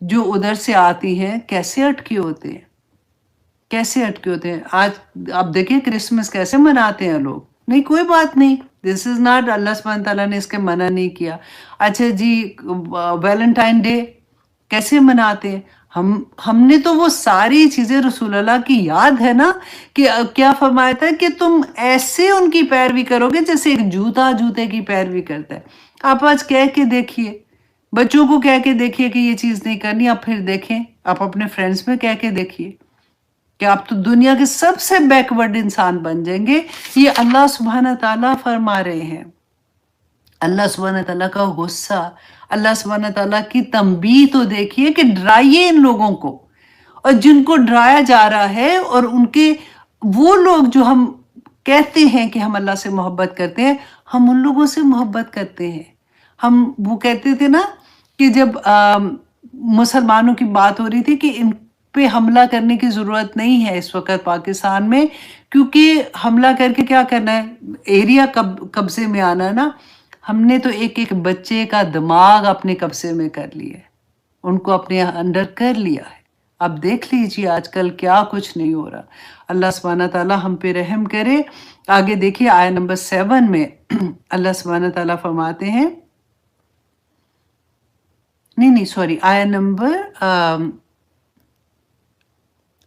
جو ادھر سے آتی ہیں کیسے اٹکے ہوتے ہیں، کیسے اٹکے ہوتے ہیں. آج آپ دیکھیں کرسمس کیسے مناتے ہیں لوگ. نہیں کوئی بات نہیں، دس از ناٹ، اللہ سبحانہ تعالیٰ نے اس کے منع نہیں کیا. اچھا جی، ویلنٹائن ڈے کیسے مناتے ہیں؟ ہم نے تو وہ ساری چیزیں رسول اللہ کی یاد ہے نا، کہ کیا فرمایا تھا کہ تم ایسے ان کی پیروی کرو گے جیسے ایک جوتا جوتے کی پیروی کرتا ہے. آپ آج کہہ کے دیکھیے، بچوں کو کہہ کے دیکھیے کہ یہ چیز نہیں کرنی، آپ پھر دیکھیں آپ اپنے فرینڈس میں کہہ کے دیکھیے کہ آپ تو دنیا کے سب سے بیکورڈ انسان بن جائیں گے. یہ اللہ سبحانہ تعالیٰ فرما رہے ہیں. اللہ سبحانہ تعالیٰ کا غصہ، اللہ سبحانہ تعالیٰ کی تنبیہ تو دیکھیے کہ ڈرائیے ان لوگوں کو. اور جن کو ڈرایا جا رہا ہے، اور ان کے وہ لوگ جو ہم کہتے ہیں کہ ہم اللہ سے محبت کرتے ہیں، ہم ان لوگوں سے محبت کرتے ہیں. ہم وہ کہتے تھے نا کہ جب مسلمانوں کی بات ہو رہی تھی کہ ان پہ حملہ کرنے کی ضرورت نہیں ہے اس وقت پاکستان میں، کیونکہ حملہ کر کے کیا کرنا ہے، ایریا قبضے میں آنا ہے نا. ہم نے تو ایک ایک بچے کا دماغ اپنے قبضے میں کر لیا ہے، ان کو اپنے انڈر کر لیا ہے. اب دیکھ لیجیے آج کل کیا کچھ نہیں ہو رہا. اللہ سبحانہ تعالیٰ ہم پہ رحم کرے. آگے دیکھیے آیت نمبر 7 میں اللہ سبحانہ تعالیٰ فرماتے ہیں، نہیں سوری، آیت نمبر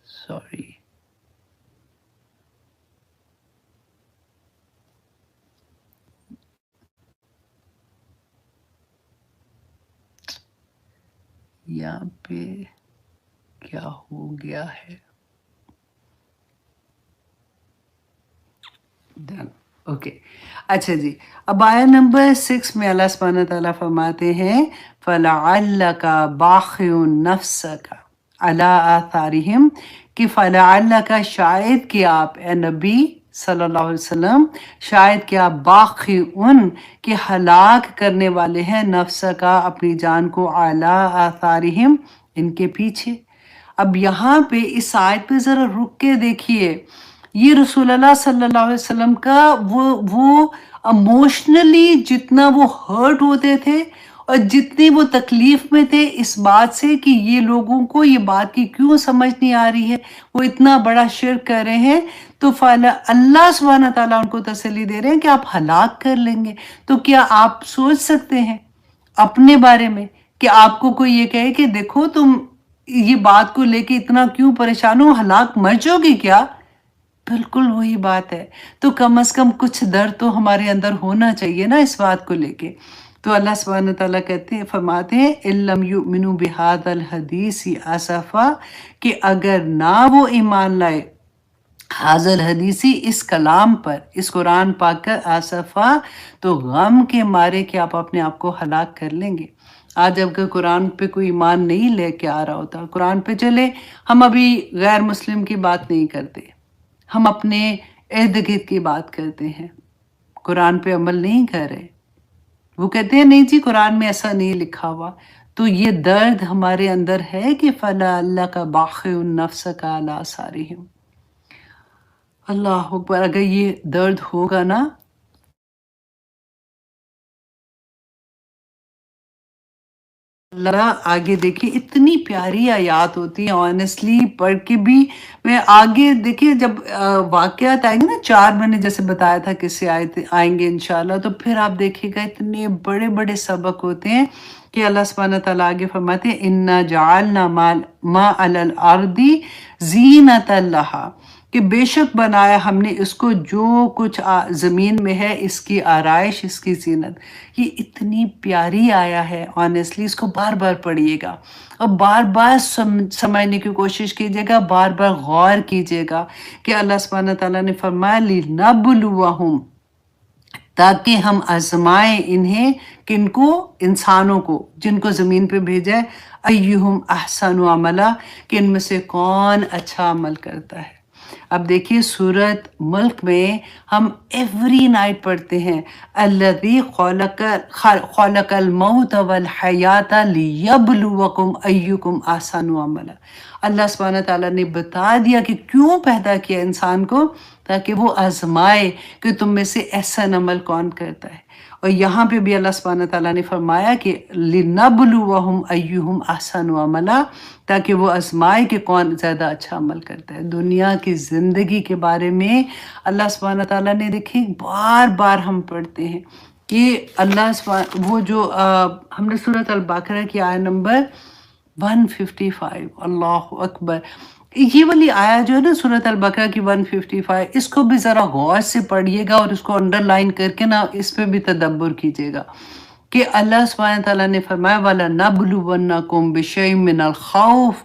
سوری یہاں پہ کیا ہو گیا ہے. اوکے اچھا جی، اب آیت نمبر 6 میں اللہ سبحانہ تعالیٰ فرماتے ہیں فَلَعَلَّكَ بَاخِعٌ نَفْسَكَ عَلَىٰ آثَارِهِمْ، کہ فَلَعَلَّكَ شاید کہ آپ اے نبی صلی اللہ علیہ وسلم، شاید کہ آپ باخعن کہ ہلاک کرنے والے ہیں، نفس کا اپنی جان کو، عَلَىٰ آثَارِهِمْ ان کے پیچھے. اب یہاں پہ اس آیت پہ ذرا رک کے دیکھیے، یہ رسول اللہ صلی اللہ علیہ وسلم کا وہ اموشنلی جتنا وہ ہرٹ ہوتے تھے اور جتنی وہ تکلیف میں تھے اس بات سے کہ یہ لوگوں کو یہ بات کی کیوں سمجھ نہیں آ رہی ہے، وہ اتنا بڑا شرک کر رہے ہیں. تو اللہ سبحانہ تعالیٰ ان کو تسلی دے رہے ہیں کہ آپ ہلاک کر لیں گے. تو کیا آپ سوچ سکتے ہیں اپنے بارے میں کہ آپ کو کوئی یہ کہے کہ دیکھو تم یہ بات کو لے کے اتنا کیوں پریشان ہو، ہلاک مر جاؤ گی کیا؟ بالکل وہی بات ہے. تو کم از کم کچھ درد تو ہمارے اندر ہونا چاہیے نا اس بات کو لے کے. تو اللہ سبحانہ تعالیٰ کہتے ہیں، فرماتے ہیں اِلَّمْ يُؤْمِنُوا بِهَذَا الْحَدِيثِ آسَفًا، کہ اگر نہ وہ ایمان لائے حاضر حدیثی اس کلام پر، اس قرآن پاک کا، آسفا تو غم کے مارے کہ آپ اپنے آپ کو ہلاک کر لیں گے. آج اگر قرآن پہ کوئی ایمان نہیں لے کے آ رہا ہوتا، قرآن پہ چلے، ہم ابھی غیر مسلم کی بات نہیں کرتے، ہم اپنے ارد گرد کی بات کرتے ہیں، قرآن پہ عمل نہیں کر رہے. وہ کہتے ہیں نہیں جی قرآن میں ایسا نہیں لکھا ہوا. تو یہ درد ہمارے اندر ہے کہ فلا اللہ کا باخع النفس کا علی آثارہم. اللہ اکبر، اگر یہ درد ہوگا نا، اللہ آگے دیکھیے اتنی پیاری آیات ہوتی ہیں، آنیسٹلی پڑھ کے بھی میں آگے دیکھیے جب واقعات آئیں گے نا، 4 میں نے جیسے بتایا تھا کس سے آئیں گے انشاءاللہ، تو پھر آپ دیکھیے گا اتنے بڑے بڑے سبق ہوتے ہیں کہ اللہ سبحانہ تعالیٰ آگے فرماتے ہیں اِنَّا جَعَلْنَا مَا عَلَى الْأَرْضِ زِینَةً لَهَا، کہ بے شک بنایا ہم نے اس کو جو کچھ زمین میں ہے، اس کی آرائش، اس کی زینت. یہ اتنی پیاری آیا ہے، آنیسٹلی اس کو بار بار پڑھیے گا اور بار بار سمجھنے کی کوشش کیجیے گا، بار بار غور کیجیے گا کہ اللہ سبحانہ تعالیٰ نے فرمایا لِنَبْلُوَهُمْ، تاکہ ہم آزمائیں انہیں، کن کو، انسانوں کو جن کو زمین پہ بھیجا ہے، ایہم احسن عملا، کہ ان میں سے کون اچھا عمل کرتا ہے. اب دیکھیے سورت ملک میں ہم ایوری نائٹ پڑھتے ہیں الذی خلق الموت والحیات لیبلوکم ایکم احسن عملا. اللہ سبحانہ تعالیٰ نے بتا دیا کہ کیوں پیدا کیا انسان کو، تاکہ وہ آزمائے کہ تم میں سے احسن عمل کون کرتا ہے. اور یہاں پہ بھی اللہ سبحانہ تعالیٰ نے فرمایا کہ لِنَبْلُوَهُمْ أَيُّهُمْ أَحْسَنُ عَمَلًا، تاکہ وہ آزمائے کہ کون زیادہ اچھا عمل کرتا ہے۔ دنیا کی زندگی کے بارے میں اللہ سبحانہ تعالیٰ نے دیکھیں بار بار ہم پڑھتے ہیں کہ اللہ سبحانہ وہ جو ہم نے سورۃ البقرہ کی آیت نمبر 155، اللہ اکبر، یہ والی آیا جو ہے نا سورۃ البقرہ کی 155، اس کو بھی ذرا غور سے پڑھیے گا اور اس کو انڈر لائن کر کے نا اس پہ بھی تدبر کیجیے گا کہ اللہ سبحانہ تعالیٰ نے فرمایا وَلَنَبْلُوَنَّكُمْ بِشَيْءٍ مِّنَ الْخَوْفِ،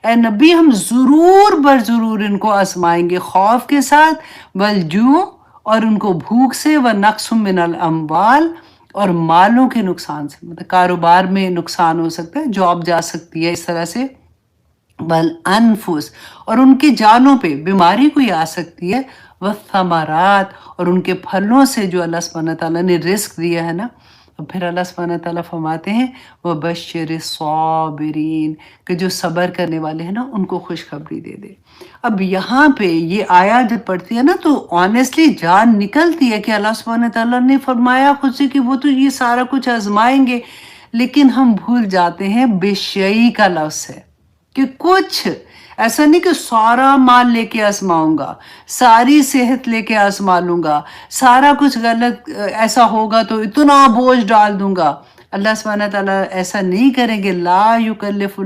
اے نبی ہم ضرور بر ضرور ان کو آزمائیں گے خوف کے ساتھ، وَالْجُوعِ اور ان کو بھوک سے، وَنَقْصٍ مِّنَ الْأَمْوَالِ اور مالوں کے نقصان سے، مطلب کاروبار میں نقصان ہو سکتا ہے، جاب جا سکتی ہے اس طرح سے، والانفس اور ان کی جانوں پہ بیماری کوئی آ سکتی ہے، والثمرات اور ان کے پھلوں سے جو اللہ سبحانہ تعالیٰ نے رزق دیا ہے نا۔ اور پھر اللہ سبحانہ تعالیٰ فرماتے ہیں وَبَشِّرِ الصَّابِرِينَ کہ جو صبر کرنے والے ہیں نا ان کو خوشخبری دے دے۔ اب یہاں پہ یہ آیات جب پڑھتی ہے نا تو آنیسٹلی جان نکلتی ہے کہ اللہ سبحانہ تعالیٰ نے فرمایا خود سے کہ وہ تو یہ سارا کچھ آزمائیں گے، لیکن ہم بھول جاتے ہیں بِشَيْءٍ کا لفظ ہے کہ کچھ ایسا نہیں کہ سارا مال لے کے آزماؤں گا، ساری صحت لے کے آزما لوں گا، سارا کچھ غلط ایسا ہوگا تو اتنا بوجھ ڈال دوں گا۔ اللہ سبحانہ تعالیٰ ایسا نہیں کریں گے، لا یکلف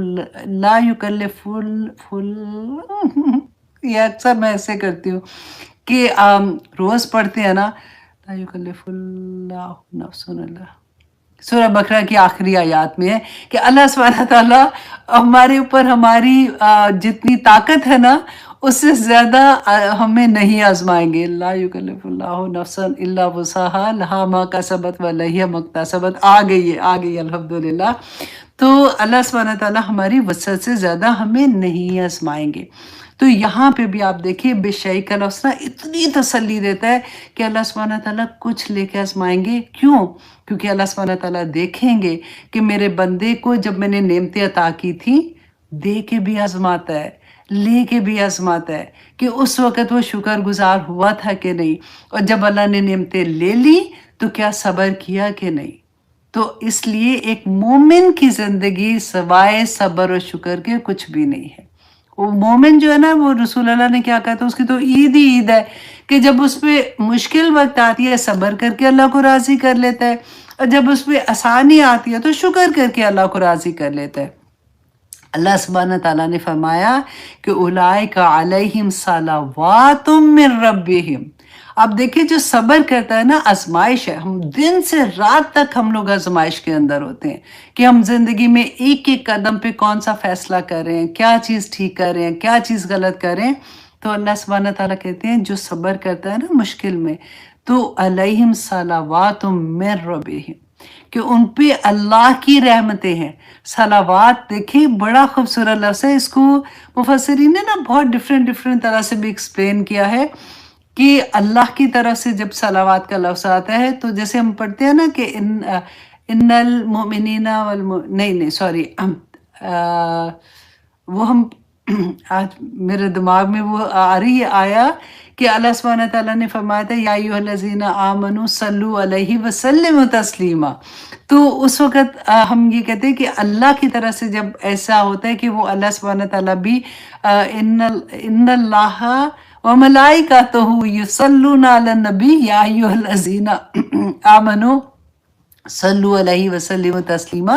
یہ اکثر میں ایسے کرتی ہوں کہ روز پڑھتے ہیں نا لا یکلف اللہ نفس اللہ، سورہ بقرہ کی آخری آیات میں ہے کہ اللہ سبحانہ تعالیٰ ہمارے اوپر ہماری جتنی طاقت ہے نا اس سے زیادہ ہمیں نہیں آزمائیں گے۔ لا یکلف اللہ نفسا الا وسعہا لہا ما کسبت وعلیہا ما اکتسبت، آ گئی الحمدللہ۔ تو اللہ سبحانہ تعالیٰ ہماری وسعت سے زیادہ ہمیں نہیں آزمائیں گے۔ تو یہاں پہ بھی آپ دیکھیے بِشَيْءٍ کا لفظ نا اتنی تسلی دیتا ہے کہ اللہ سبحانہ تعالیٰ کچھ لے کے آزمائیں گے، کیوں؟ کیونکہ اللہ سبحانہ تعالیٰ دیکھیں گے کہ میرے بندے کو جب میں نے نعمتیں عطا کی تھی دے کے بھی آزماتا ہے، لے کے بھی آزماتا ہے کہ اس وقت وہ شکر گزار ہوا تھا کہ نہیں، اور جب اللہ نے نعمتیں لے لی تو کیا صبر کیا کہ نہیں۔ تو اس لیے ایک مومن کی زندگی سوائے صبر و شکر کے کچھ بھی نہیں ہے۔ وہ مومن جو ہے نا وہ رسول اللہ نے کیا کہا تھا، اس کی تو عید ہی عید ہے کہ جب اس پہ مشکل وقت آتی ہے صبر کر کے اللہ کو راضی کر لیتا ہے، اور جب اس پہ آسانی آتی ہے تو شکر کر کے اللہ کو راضی کر لیتا ہے۔ اللہ سبحانہ تعالیٰ نے فرمایا کہ اولئک علیہم صلوات من ربہم۔ اب دیکھیں جو صبر کرتا ہے نا آزمائش ہے، ہم دن سے رات تک ہم لوگ آزمائش کے اندر ہوتے ہیں کہ ہم زندگی میں ایک ایک قدم پہ کون سا فیصلہ کر رہے ہیں، کیا چیز ٹھیک کر رہے ہیں، کیا چیز غلط کر رہے ہیں۔ تو اللہ سبحانہ تعالیٰ کہتے ہیں جو صبر کرتا ہے نا مشکل میں تو علیہم صلوات من ربہم کہ ان پہ اللہ کی رحمتیں ہیں۔ صلوات دیکھیں بڑا خوبصورت لفظ ہے، اس کو مفسرین نے نا بہت ڈفرینٹ طرح سے بھی ایکسپلین کیا ہے کہ اللہ کی طرف سے جب صلوات کا لفظ آتا ہے تو جیسے ہم پڑھتے ہیں نا کہ ان المؤمنین نہیں سوری وہ ہم آج میرے دماغ میں وہ آ رہی ہے آیا کہ اللہ سبحانہ تعالیٰ نے فرمایا تھا یا ایھا الذین آمنوا صلوا علیہ وسلموا تسلیما۔ تو اس وقت ہم یہ کہتے ہیں کہ اللہ کی طرف سے جب ایسا ہوتا ہے کہ وہ اللہ سبحانہ تعالیٰ بھی ان اللہ وملائکتہ یصلون علی النبی یا ایھا الذین آمنوا صلو علیہ وسلم تسلیما۔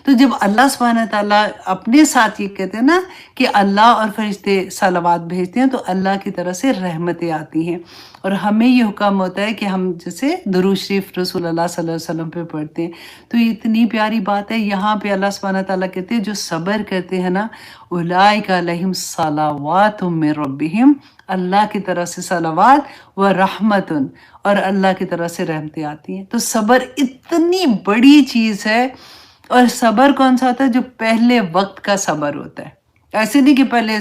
تو جب اللہ سبحانہ تعالیٰ اپنے ساتھ یہ کہتے ہیں نا کہ اللہ اور فرشتے صلوات بھیجتے ہیں تو اللہ کی طرف سے رحمتیں آتی ہیں، اور ہمیں یہ حکم ہوتا ہے کہ ہم جیسے درود شریف رسول اللہ صلی اللہ علیہ وسلم پہ پڑھتے ہیں۔ تو یہ اتنی پیاری بات ہے، یہاں پہ اللہ سبحانہ تعالیٰ کہتے ہیں جو صبر کرتے ہیں نا اولئک علیہم صلوات من ربہم، اللہ کی طرف سے صلوات و رحمت اور اللہ کی طرف سے رحمتیں آتی ہیں۔ تو صبر اتنی بڑی چیز ہے، اور صبر کون سا ہوتا ہے جو پہلے وقت کا صبر ہوتا ہے، ایسے نہیں کہ پہلے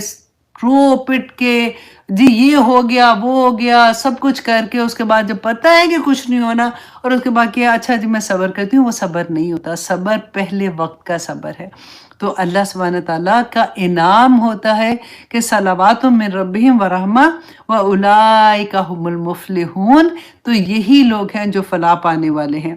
رو پٹ کے جی یہ ہو گیا وہ ہو گیا سب کچھ کر کے اس کے بعد جب پتہ ہے کہ کچھ نہیں ہونا اور اس کے بعد کیا اچھا جی میں صبر کرتی ہوں، وہ صبر نہیں ہوتا۔ صبر پہلے وقت کا صبر ہے۔ تو اللہ سبحانہ تعالیٰ کا انعام ہوتا ہے کہ صلوات من ربہم ورحمہ واولئک ھم المفلحون، تو یہی لوگ ہیں جو فلاح پانے والے ہیں۔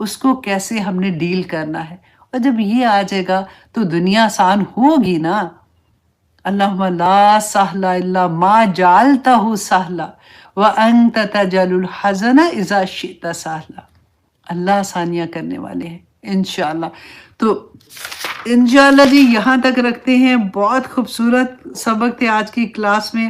اس کو کیسے ہم نے ڈیل کرنا ہے، اور جب یہ آ جائے گا تو دنیا آسان ہوگی نا۔ اللہم لا سہل الا ما جعلتہ سہلا وانت تجعل الحزن اذا شئت سہلا۔ اللہ آسانیاں کرنے والے ہیں انشاءاللہ۔ تو انشاءاللہ جی یہاں تک رکھتے ہیں، بہت خوبصورت سبق تھے آج کی کلاس میں۔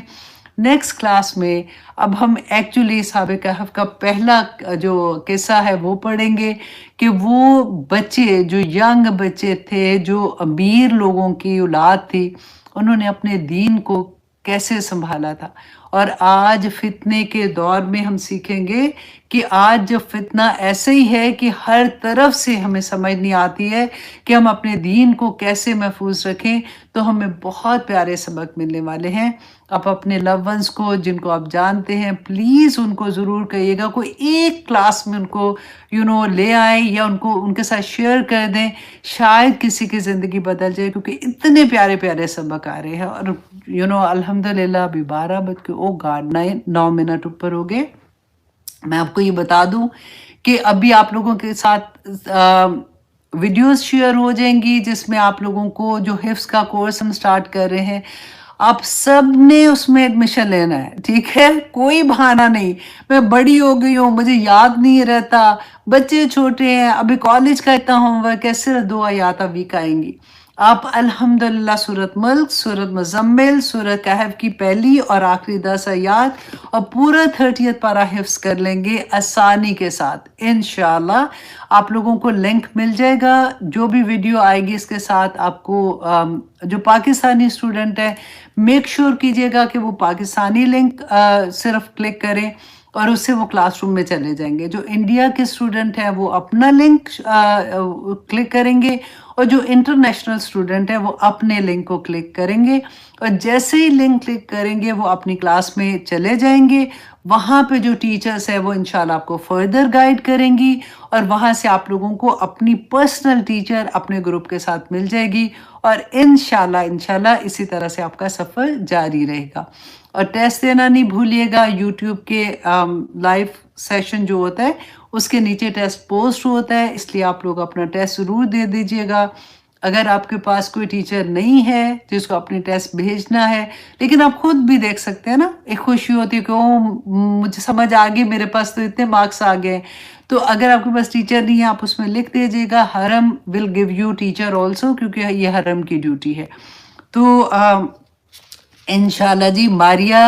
نیکسٹ کلاس میں اب ہم ایکچولی اصحاب کہف کا پہلا جو قصہ ہے وہ پڑھیں گے، کہ وہ بچے جو ینگ بچے تھے، جو امیر لوگوں کی اولاد تھی، انہوں نے اپنے دین کو کیسے سنبھالا تھا۔ اور آج فتنے کے دور میں ہم سیکھیں گے کہ آج جب فتنہ ایسے ہی ہے کہ ہر طرف سے ہمیں سمجھ نہیں آتی ہے کہ ہم اپنے دین کو کیسے محفوظ رکھیں، تو ہمیں بہت پیارے سبق ملنے والے ہیں۔ آپ اپنے لو ونس کو، جن کو آپ جانتے ہیں، پلیز ان کو ضرور کہیے گا کوئی ایک کلاس میں ان کو لے آئیں، یا ان کے ساتھ شیئر کر دیں، شاید کسی کی زندگی بدل جائے، کیونکہ اتنے پیارے پیارے سبق آ رہے ہیں۔ اور الحمدللہ ابھی 9 منٹ اوپر ہو گئے۔ میں آپ کو یہ بتا دوں کہ ابھی آپ لوگوں کے ساتھ ویڈیوز شیئر ہو جائیں گی، جس میں آپ لوگوں کو جو حفظ کا کورس ہم سٹارٹ کر رہے ہیں، آپ سب نے اس میں ایڈمیشن لینا ہے، ٹھیک ہے؟ کوئی بہانہ نہیں، میں بڑی ہو گئی ہوں، مجھے یاد نہیں رہتا، بچے چھوٹے ہیں، ابھی کالج کا اتنا ہوم ورک ہے، صرف 2 آیات ویک آئیں گی۔ آپ الحمدللہ سورۃ ملک، سورۃ مزمل، سورۃ کہف کی پہلی اور آخری 10 آیات اور پورا 30 پارہ حفظ کر لیں گے آسانی کے ساتھ انشاءاللہ۔ آپ لوگوں کو لنک مل جائے گا، جو بھی ویڈیو آئے گی اس کے ساتھ آپ کو، جو پاکستانی اسٹوڈنٹ ہے میک شور کیجئے گا کہ وہ پاکستانی لنک صرف کلک کریں، اور اس سے وہ کلاس روم میں چلے جائیں گے۔ جو انڈیا کے اسٹوڈنٹ ہیں وہ اپنا لنک کلک کریں گے، اور جو انٹرنیشنل اسٹوڈنٹ ہیں وہ اپنے لنک کو کلک کریں گے، اور جیسے ہی لنک کلک کریں گے وہ اپنی کلاس میں چلے جائیں گے۔ وہاں پہ جو ٹیچرز ہیں وہ انشاءاللہ آپ کو فردر گائیڈ کریں گی، اور وہاں سے آپ لوگوں کو اپنی پرسنل ٹیچر اپنے گروپ کے ساتھ مل جائے گی، اور انشاءاللہ اسی طرح سے آپ کا سفر جاری رہے گا۔ اور ٹیسٹ دینا نہیں بھولیے گا، یوٹیوب کے لائیو سیشن جو ہوتا ہے اس کے نیچے ٹیسٹ پوسٹ ہوتا ہے، اس لیے آپ لوگ اپنا ٹیسٹ ضرور دے دیجئے گا۔ اگر آپ کے پاس کوئی ٹیچر نہیں ہے جس کو اپنے ٹیسٹ بھیجنا ہے، لیکن آپ خود بھی دیکھ سکتے ہیں نا، ایک خوشی ہوتی ہے کہ مجھے سمجھ آ گئی، میرے پاس تو اتنے مارکس آ گئے۔ تو اگر آپ کے پاس ٹیچر نہیں ہے، آپ اس میں لکھ دیجئے گا حرم will give you teacher also, کیونکہ یہ حرم کی ڈیوٹی ہے۔ تو انشاءاللہ جی ماریا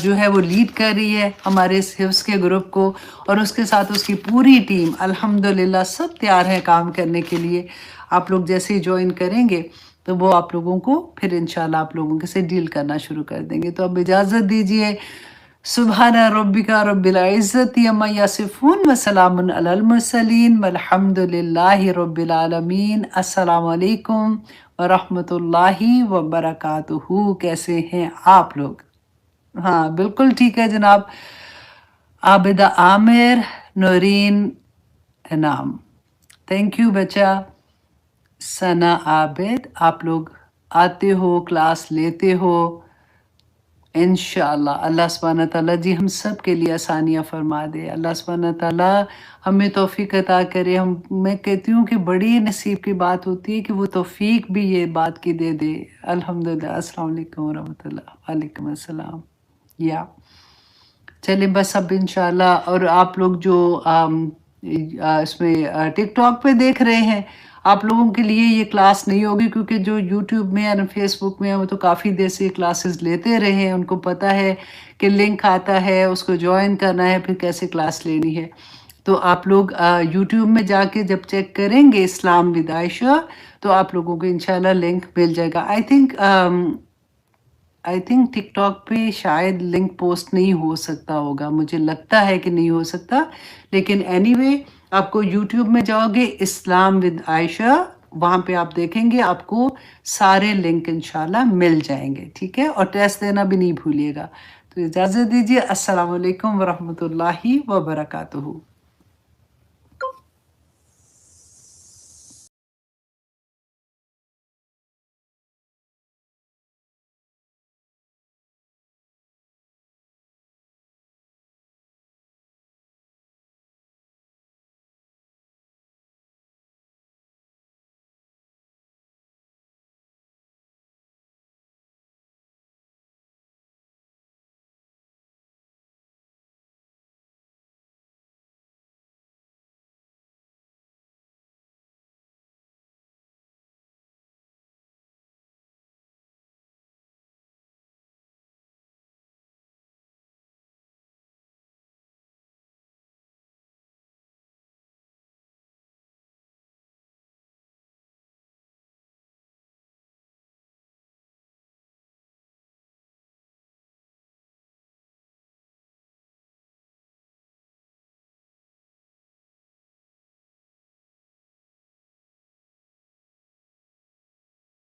جو ہے وہ لیڈ کر رہی ہے ہمارے اس حفظ کے گروپ کو، اور اس کے ساتھ اس کی پوری ٹیم الحمدللہ سب تیار ہے کام کرنے کے لیے۔ آپ لوگ جیسے ہی جوائن کریں گے تو وہ آپ لوگوں کو پھر انشاءاللہ آپ لوگوں کے سے ڈیل کرنا شروع کر دیں گے۔ تو اب اجازت دیجئے، سبحان ربک رب العزت عما یصفون وسلام علی المرسلین والحمد للہ رب العالمین۔ السلام علیکم ورحمۃ اللہ وبرکاتہ۔ کیسے ہیں آپ لوگ؟ ہاں بالکل ٹھیک ہے جناب۔ عابدہ عامر، نورین انعام، تھینک یو بچہ۔ ثنا عابد، آپ لوگ آتے ہو، کلاس لیتے ہو، انشاءاللہ اللہ سبحانہ تعالیٰ جی ہم سب کے لیے آسانیاں فرما دے، اللہ سبحانہ تعالیٰ ہمیں توفیق عطا کرے۔ میں کہتی ہوں کہ بڑی نصیب کی بات ہوتی ہے کہ وہ توفیق بھی یہ بات کی دے دے۔ الحمدللہ۔ السلام علیکم ورحمۃ اللہ۔ وعلیکم السلام۔ چلیں بس اب انشاءاللہ، اور آپ لوگ جو اس میں ٹک ٹاک پہ دیکھ رہے ہیں، آپ لوگوں کے لیے یہ کلاس نہیں ہوگی، کیونکہ جو یوٹیوب میں اور فیس بک میں ہیں وہ تو کافی دیر سے کلاسز لیتے رہے ہیں، ان کو پتہ ہے کہ لنک آتا ہے، اس کو جوائن کرنا ہے، پھر کیسے کلاس لینی ہے۔ تو آپ لوگ یوٹیوب میں جا کے جب چیک کریں گے اسلام ود عائشہ، تو آپ لوگوں کو انشاءاللہ لنک مل جائے گا۔ آئی تھنک ٹک ٹاک پہ شاید لنک پوسٹ نہیں ہو سکتا ہوگا، مجھے لگتا ہے کہ نہیں ہو سکتا، لیکن اینی وے آپ کو یوٹیوب میں جاؤ گے اسلام ود عائشہ، وہاں پہ آپ دیکھیں گے آپ کو سارے لنک انشاءاللہ مل جائیں گے، ٹھیک ہے؟ اور ٹیسٹ دینا بھی نہیں بھولیے گا۔ تو اجازت دیجیے، السلام علیکم ورحمۃ اللہ وبرکاتہ۔